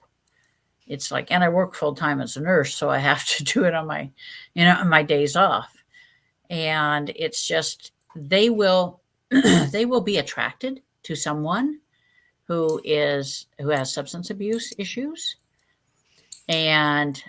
It's like, and I work full time as a nurse, so I have to do it on my, my days off. And it's just, they will be attracted to someone who has substance abuse issues. And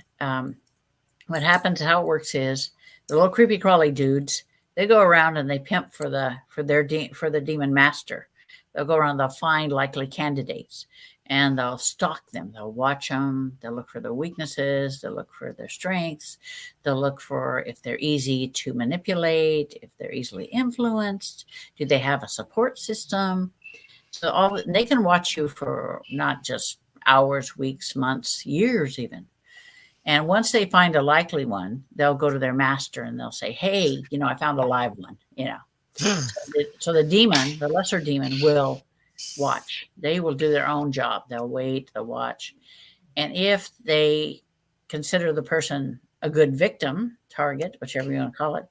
what happens, how it works is the little creepy crawly dudes, they go around and they pimp for the demon master. They'll go around, they'll find likely candidates and they'll stalk them. They'll watch them. They'll look for their weaknesses. They'll look for their strengths. They'll look for if they're easy to manipulate, if they're easily influenced. Do they have a support system? So they can watch you for not just hours, weeks, months, years even. And once they find a likely one, they'll go to their master and they'll say, hey, I found a live one, So the demon, the lesser demon, will watch. They will do their own job. They'll wait, they'll watch. And if they consider the person a good victim, target, whichever you want to call it,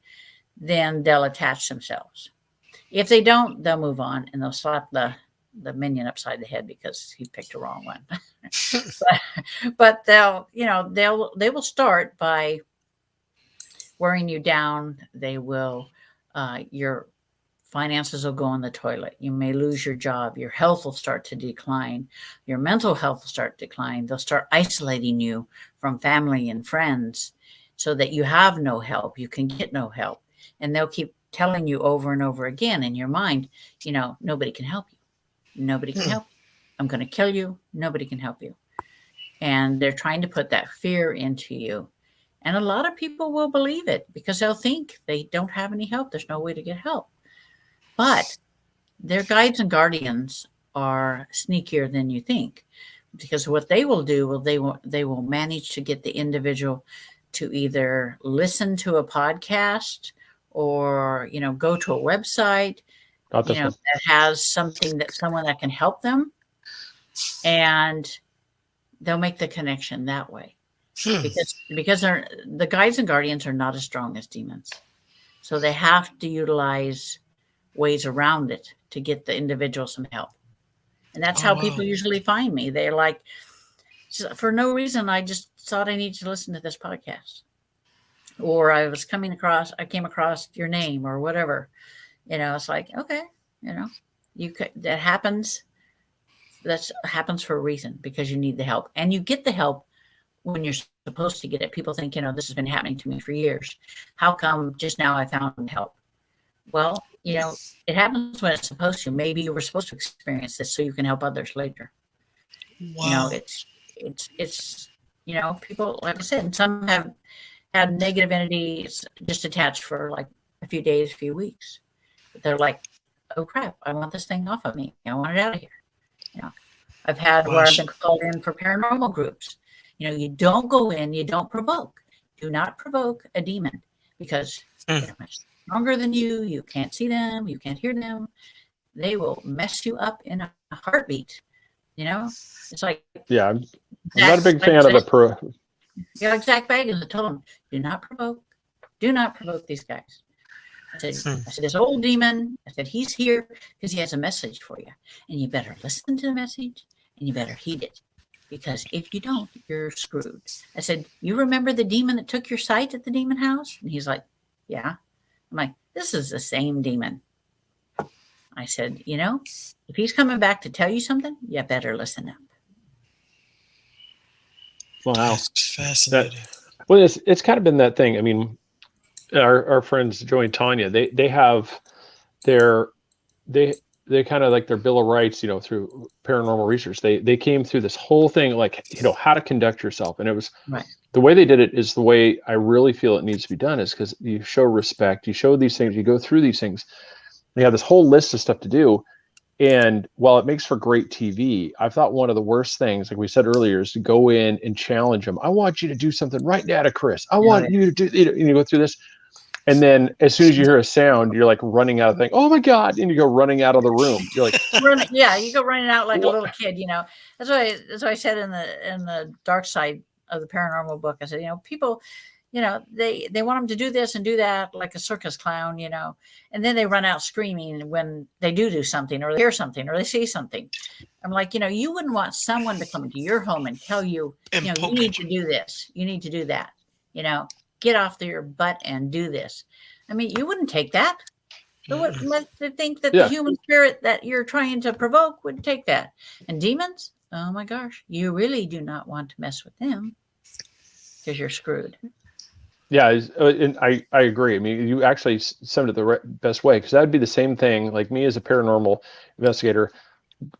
then they'll attach themselves. If they don't, they'll move on and they'll slap the minion upside the head because he picked the wrong one. but they will start by wearing you down. They will, your finances will go in the toilet. You may lose your job. Your health will start to decline. Your mental health will start to decline. They'll start isolating you from family and friends so that you have no help. You can get no help. And they'll keep telling you over and over again in your mind, nobody can help you. Nobody can help you. I'm going to kill you. Nobody can help you. And they're trying to put that fear into you. And a lot of people will believe it because they'll think they don't have any help. There's no way to get help. But their guides and guardians are sneakier than you think, because what they will do, they will manage to get the individual to either listen to a podcast or, go to a website, that has someone that can help them, and they'll make the connection that way. Because the guides and guardians are not as strong as demons. So they have to utilize ways around it to get the individual some help. And that's how people usually find me. They're like, for no reason, I just thought I needed to listen to this podcast. Or I came across your name or whatever. It's like, okay, that happens that's happens for a reason, because you need the help, and you get the help when you're supposed to get it. People think, this has been happening to me for years. How come just now I found help? Well, it happens when it's supposed to. Maybe you were supposed to experience this so you can help others later. Wow. It's people, like I said, some have had negative entities just attached for like a few days, a few weeks. But they're like, oh crap, I want this thing off of me. I want it out of here. I've had where I've been called in for paranormal groups. You don't go in, you don't provoke. Do not provoke a demon, because they're much stronger than you. You can't see them, you can't hear them. They will mess you up in a heartbeat. It's like, yeah, I'm not a big fan of the Zach Baggins told him, do not provoke these guys. I said, this old demon, I said, he's here because he has a message for you, and you better listen to the message and you better heed it, because if you don't, you're screwed. I said, you remember the demon that took your sight at the demon house? And he's like, yeah. I'm like, this is the same demon. I said, if he's coming back to tell you something, you better listen up. Wow. That's fascinating. Well, it's kind of been that thing. I mean, our friends Joey and Tanya, they have they kind of like their Bill of Rights, through paranormal research. They came through this whole thing, like, how to conduct yourself. And it was right. The way they did it is the way I really feel it needs to be done, is because you show respect, you show these things, you go through these things. They have this whole list of stuff to do. And while it makes for great TV, I thought one of the worst things, like we said earlier, is to go in and challenge them. I want you to do something right now to Chris. I want you to do, you go through this. And then as soon as you hear a sound, you're like running out of the thing. Oh my God. And you go running out of the room. You're like, you go running out like a little kid, That's what I said in the Darkside of the paranormal book. I said, people, they want them to do this and do that like a circus clown, and then they run out screaming when they do something, or they hear something, or they see something. I'm like, you wouldn't want someone to come into your home and tell you, you need to do this, you need to do that, get off your butt and do this. I mean, you wouldn't take that. So what makes you think that the human spirit that you're trying to provoke would take that? And demons, oh my gosh, you really do not want to mess with them, because you're screwed. Yeah, and I agree. I mean, you actually summed it the best way, because that would be the same thing, like me as a paranormal investigator,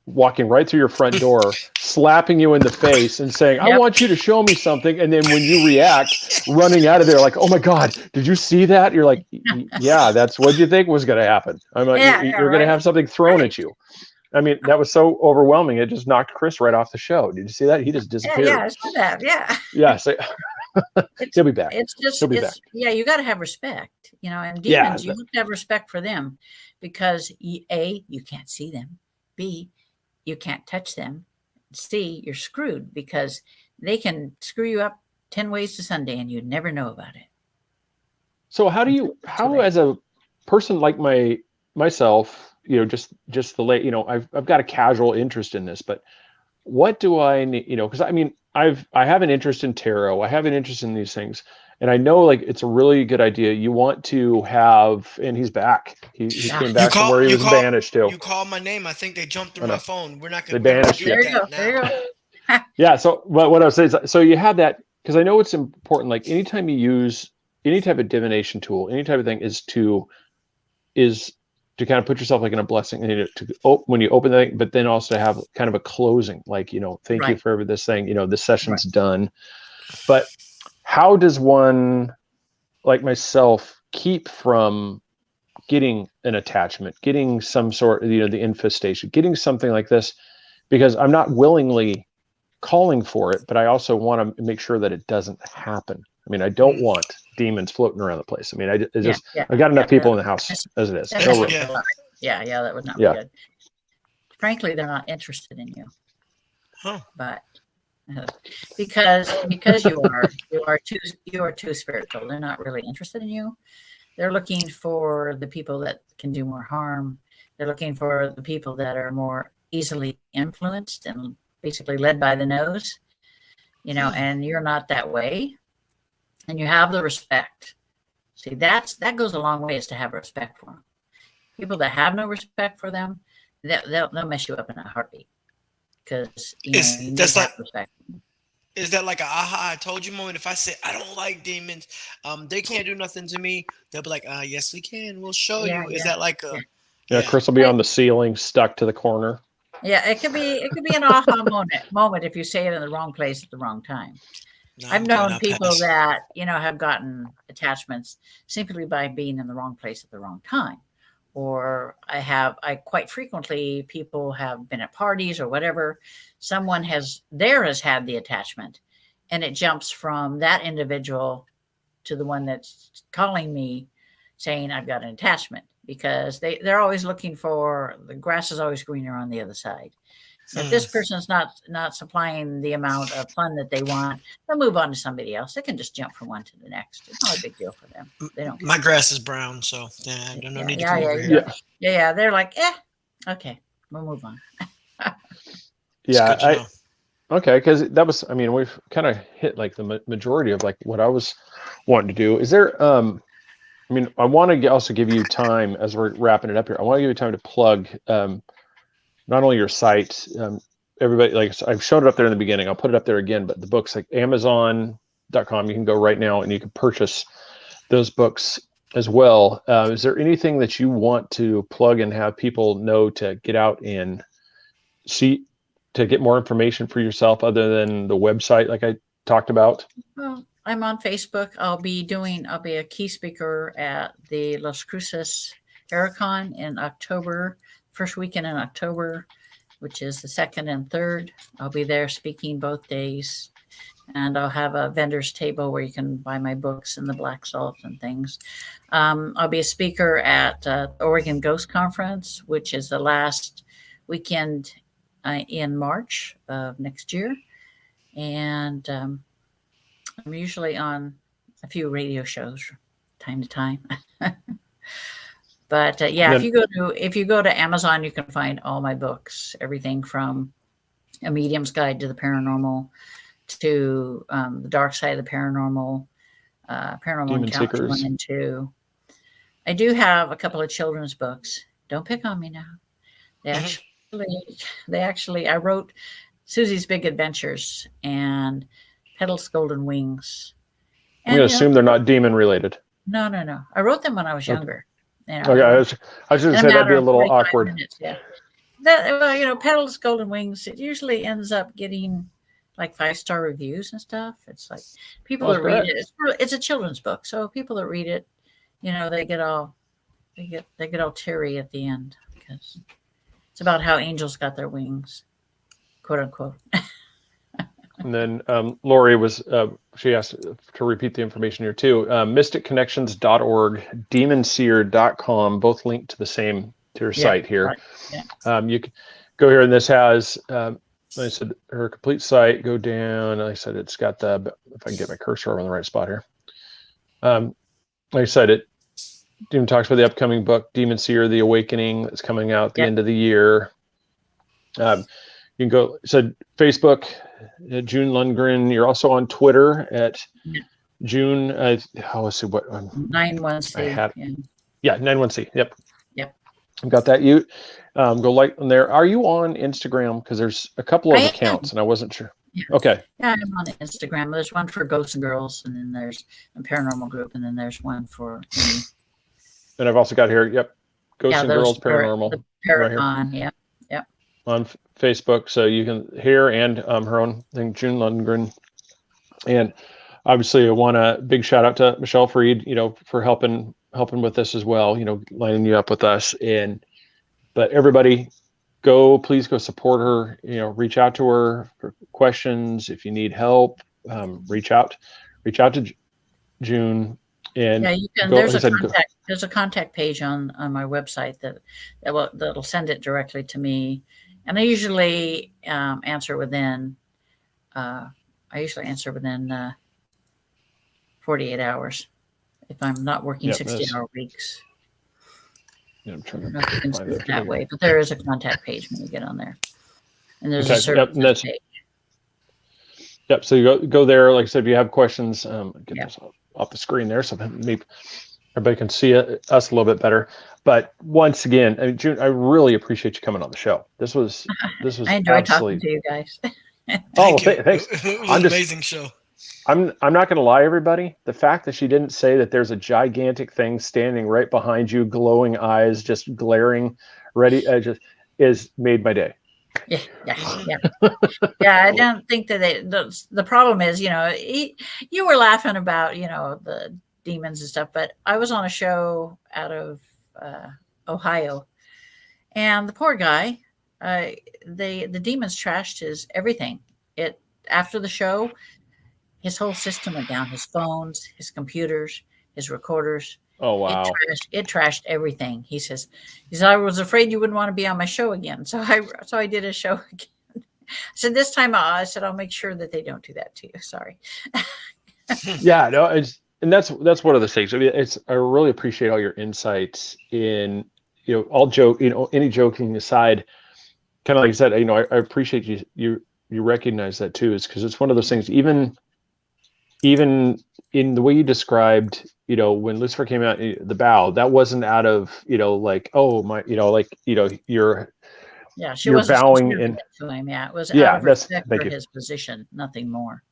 walking right through your front door, slapping you in the face and saying, I want you to show me something. And then when you react, running out of there like, oh my God, did you see that? You're like, yeah, that's what you think was going to happen. I'm like, you're going to have something thrown at you. I mean, that was so overwhelming. It just knocked Chris right off the show. Did you see that? He just disappeared. Yeah, I saw that. Yeah. Yeah. So, he'll be back. It's just, he'll be back. Yeah, you got to have respect, and demons, you have to have respect for them, because A, you can't see them. B, you can't touch them. C, you're screwed, because they can screw you up 10 ways to Sunday and you'd never know about it. So how as a person like myself, just the late, I've got a casual interest in this, but what do I need, because I mean, I have an interest in tarot. I have an interest in these things. And I know, like, it's a really good idea. You want to have, and he's back. He came back from where he was banished to. You called my name. I think they jumped through my phone. We're not going to banish do that now. There you go. Yeah. So what I was saying is, so you have that, because I know it's important. Like, anytime you use any type of divination tool, any type of thing, is to kind of put yourself like in a blessing, when you open the thing, but then also have kind of a closing, like, thank you for this thing, this session's done. But how does one like myself keep from getting an attachment, getting some sort of, the infestation, getting something like this? Because I'm not willingly calling for it, but I also want to make sure that it doesn't happen. I mean, I don't want demons floating around the place. I mean, I got enough people in the house as it is. That would not be good. Frankly, they're not interested in you. But because you are too spiritual, they're not really interested in you. They're looking for the people that can do more harm. They're looking for the people that are more easily influenced and basically led by the nose, and you're not that way. And you have the respect. See, that goes a long way, is to have respect for them. People that have no respect for them, they'll mess you up in a heartbeat. because you need that's that like, perspective. is that like a aha, I told you moment? If I say I don't like demons, they can't do nothing to me, they'll be like, yes, we can. We'll show Yeah, you. Is that like a Yeah, Chris will be on the ceiling, stuck to the corner. Yeah, it could be an aha moment if you say it in the wrong place at the wrong time. No, I've I'm good, known I'll people pass. that, have gotten attachments simply by being in the wrong place at the wrong time. Or I quite frequently, people have been at parties or whatever. Someone has had the attachment, and it jumps from that individual to the one that's calling me saying I've got an attachment, because they're always looking for, the grass is always greener on the other side. If this person's not supplying the amount of fun that they want, they'll move on to somebody else. They can just jump from one to the next. It's not a big deal for them. They don't. My grass is brown, so I don't need to come over here. Yeah. They're like, okay, we'll move on. Yeah, okay, because that was, I mean, we've kind of hit like the majority of like what I was wanting to do. Is there, I mean, I want to also give you time as we're wrapping it up here. I want to give you time to plug not only your site, everybody, like I've showed it up there in the beginning, I'll put it up there again, but the books like Amazon.com, you can go right now and you can purchase those books as well. Is there anything that you want to plug and have people know to get out and see, to get more information for yourself other than the website like I talked about? Well, I'm on Facebook. I'll be a key speaker at the Las Cruces Ericon in October, first weekend in October, which is the 2nd and 3rd. I'll be there speaking both days, and I'll have a vendor's table where you can buy my books and the black salt and things. I'll be a speaker at Oregon Ghost Conference, which is the last weekend in March of next year. And I'm usually on a few radio shows time to time. But if you go to Amazon, you can find all my books, everything from A Medium's Guide to the Paranormal to The Dark Side of the Paranormal, Paranormal Encounters 1 and 2. I do have a couple of children's books. Don't pick on me now. They actually, I wrote Susie's Big Adventures and Petal's Golden Wings. I'm going to assume they're not demon related. No. I wrote them when I was younger. Okay, I was going to say that'd be a little awkward. Minutes, yeah. Petal's Golden Wings, it usually ends up getting like 5-star reviews and stuff. It's like people that read it. It's a children's book, so people that read it, they get all teary at the end because it's about how angels got their wings, quote unquote. And then Lori she asked to repeat the information here too. MysticConnections.org, demonseer.com, both linked to your site here. Right. Yeah. You can go here, and this has, like I said, her complete site. Go down. Like I said, it's got if I can get my cursor over in the right spot here. Like I said, it even talks about the upcoming book, Demon Seer, The Awakening, that's coming out at the end of the year. You can go, Facebook, June Lundgren. You're also on Twitter at June. Let's see what 91C. 91C. Yep. I've got that. You go like on there. Are you on Instagram? Because there's a couple of accounts, and I wasn't sure. Yeah. Okay. Yeah, I'm on Instagram. There's one for Ghosts and Girls, and then there's a paranormal group, and then there's one for me. And I've also got here. Yep. Ghosts and Girls Paranormal. The Paracon. Right, yep. On Facebook, so you can hear, and her own thing, June Lundgren. And obviously, I want a big shout out to Michelle Freed, for helping with this as well, lining you up with us. But everybody, please go support her. Reach out to her for questions. If you need help, reach out to June. And you can. There's a contact page on my website that'll send it directly to me. And I usually answer within 48 hours if I'm not working 60-hour weeks. Yeah, I'm trying to know if you can do it that way, but there is a contact page when you get on there, and there's a service page. Yep. So you go there. Like I said, if you have questions, get this off the screen there. So maybe everybody can see us a little bit better. But once again, I mean, June, I really appreciate you coming on the show. This was I enjoyed talking to you guys. Thanks. It was an amazing show. I'm not going to lie, everybody. The fact that she didn't say that there's a gigantic thing standing right behind you, glowing eyes, just glaring, ready, is made my day. Yeah. I don't think that the problem is, you were laughing about, the demons and stuff, but I was on a show out of Ohio, and the poor guy, the demons trashed his everything. After the show, his whole system went down, his phones, his computers, his recorders. Oh, wow. It trashed everything. He says, I was afraid you wouldn't want to be on my show again. So I did a show again. I said, this time I'll make sure that they don't do that to you. Sorry. Yeah, no, and that's one of the things. I mean, I really appreciate all your insights in, all joke, any joking aside, kind of like I said, I appreciate you recognize that too, is because it's one of those things, even in the way you described, when Lucifer came out, the bow, that wasn't out of, like, oh my, you're bowing in to him. Yeah, it was out of respect for his position, nothing more.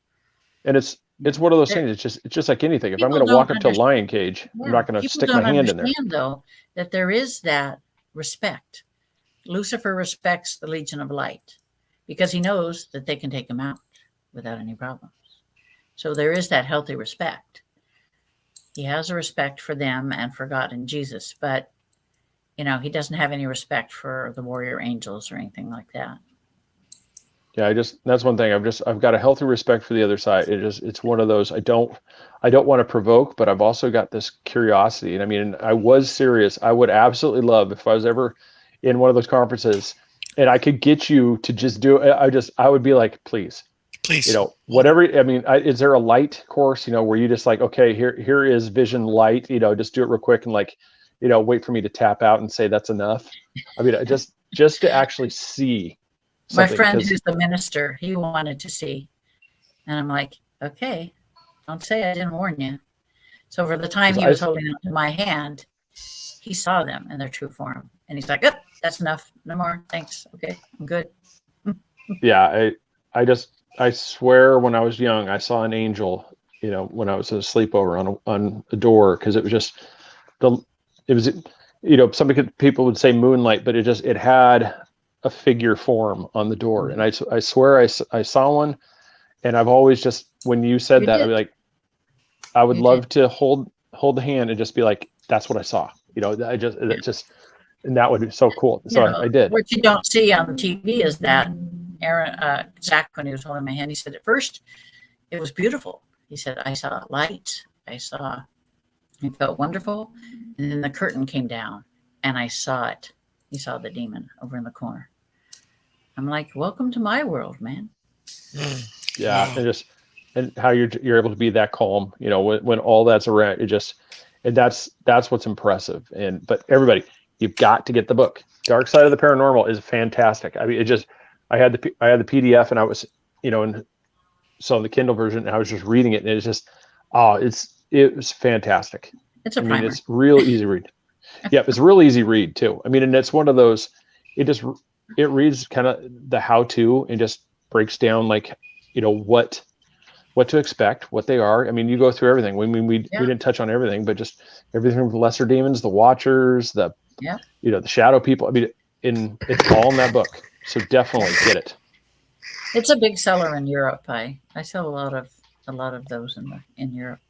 And it's one of those things. It's just like anything. If I'm going to walk up to a lion cage, I'm not going to stick my hand in there. Though, that there is that respect. Lucifer respects the Legion of Light because he knows that they can take him out without any problems. So there is that healthy respect. He has a respect for them and for God and Jesus, but he doesn't have any respect for the warrior angels or anything like that. Yeah, that's one thing. I've got a healthy respect for the other side. It's one of those, I don't want to provoke, but I've also got this curiosity. And I mean, I was serious. I would absolutely love if I was ever in one of those conferences and I could get you to just do it. I would be like, please, whatever. I mean, is there a light course, where you just like, okay, here is vision light, just do it real quick and like, wait for me to tap out and say that's enough. I mean, just to actually see. My friend who's the minister, he wanted to see. And I'm like, okay, don't say I didn't warn you. So for the time he was holding up to my hand, he saw them in their true form. And he's like, oh, that's enough. No more. Thanks. Okay, I'm good. Yeah, I swear when I was young, I saw an angel, when I was at a sleepover on a door, because it was just, people would say moonlight, but it had a figure form on the door. And I swear I saw one, and I've always just, when you said that, I'd be like, I would love to hold the hand and just be like, that's what I saw. And that would be so cool. So I did. What you don't see on the TV is that Zach, when he was holding my hand, he said at first it was beautiful. He said, I saw light. It felt wonderful. And then the curtain came down and I saw it. He saw the demon over in the corner. I'm like, welcome to my world, man. Yeah. Wow. And how you're able to be that calm, when all that's around, and that's what's impressive. But everybody, you've got to get the book. Darkside of the Paranormal is fantastic. I mean, I had the PDF, and I was, so the Kindle version, and I was just reading it, and it's just, it was fantastic. It's a primer. It's real easy read. Yeah, it's a real easy read too. I mean, and it's one of those, it reads kind of the how-to and just breaks down like, what to expect, what they are. I mean, you go through everything. We didn't touch on everything, but just everything from the lesser demons, the watchers, the shadow people. I mean, it's all in that book. So definitely get it. It's a big seller in Europe. I sell a lot of those in Europe.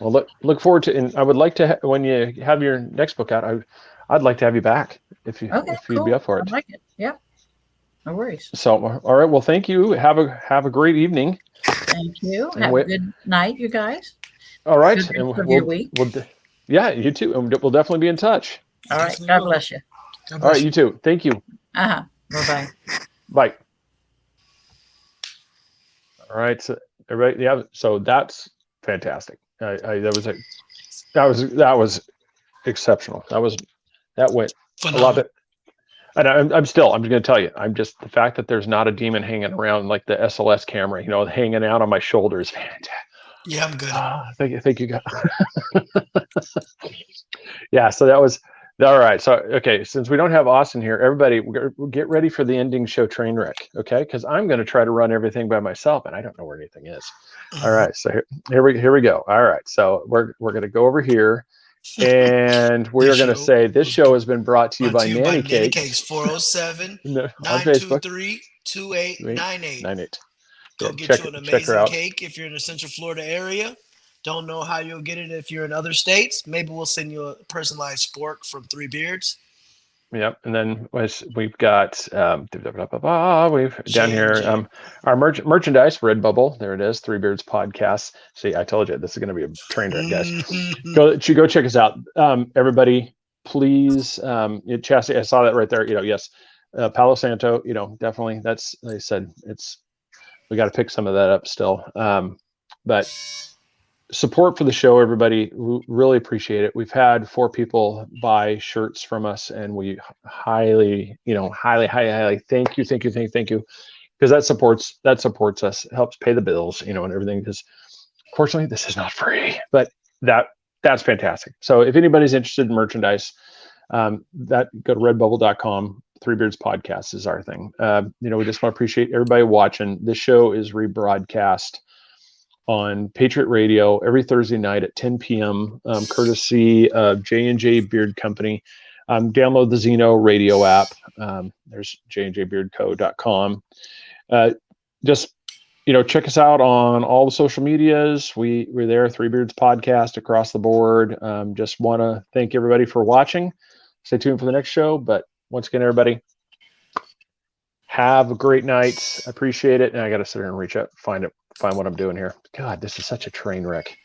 Well, look forward to, and I would like to when you have your next book out, I'd like to have you back if you'd be up for it. I like it. Yeah, no worries. So, all right. Well, thank you. Have a great evening. Thank you. Have a good night, you guys. All right. And your week. Yeah, you too. And we'll definitely be in touch. All right. God bless you. All right. You too. Thank you. Bye-bye. Bye. All right. So everybody, yeah. So that's fantastic. That was exceptional. That went phenomenal. A lot of it. And I'm just going to tell you, the fact that there's not a demon hanging around like the SLS camera, hanging out on my shoulder is fantastic. Yeah, I'm good. Thank you. Yeah, so that was all right. So, okay, since we don't have Austin here, everybody get ready for the ending show train wreck, okay? Because I'm going to try to run everything by myself, and I don't know where anything is. All right, so here we go. All right, so we're going to go over here, and we're going to say this show has been brought to you by Nanny Cakes 407 on Facebook. 923-2898. 98. Go Yeah, get you an check her amazing out. cake if you're in the Central Florida area. Don't know how you'll get it if you're in other states. Maybe we'll send you a personalized spork from Three Beards. Yep, and then we've got we've down here our merchandise, Redbubble. There it is, Three Beards Podcast. See, I told you this is going to be a train wreck, guys. Go check us out, everybody. Please, Chastity, I saw that right there. Yes, Palo Santo. Definitely. That's, like I said, we got to pick some of that up still. But support for the show, everybody. We really appreciate it. We've had 4 people buy shirts from us, and we highly thank you, because that supports us, helps pay the bills, and everything. Because fortunately, this is not free, but that's fantastic. So if anybody's interested in merchandise, that go to redbubble.com. Three Beards Podcast is our thing. We just want to appreciate everybody watching. This show is rebroadcast on Patriot Radio every Thursday night at 10 p.m. Courtesy of J&J Beard Company. Download the Zeno radio app. There's jnjbeardco.com. Just check us out on all the social medias. We're there, Three Beards Podcast across the board. Just want to thank everybody for watching. Stay tuned for the next show. But once again, everybody, have a great night. I appreciate it. And I got to sit here and reach out, find what I'm doing here. God, this is such a train wreck.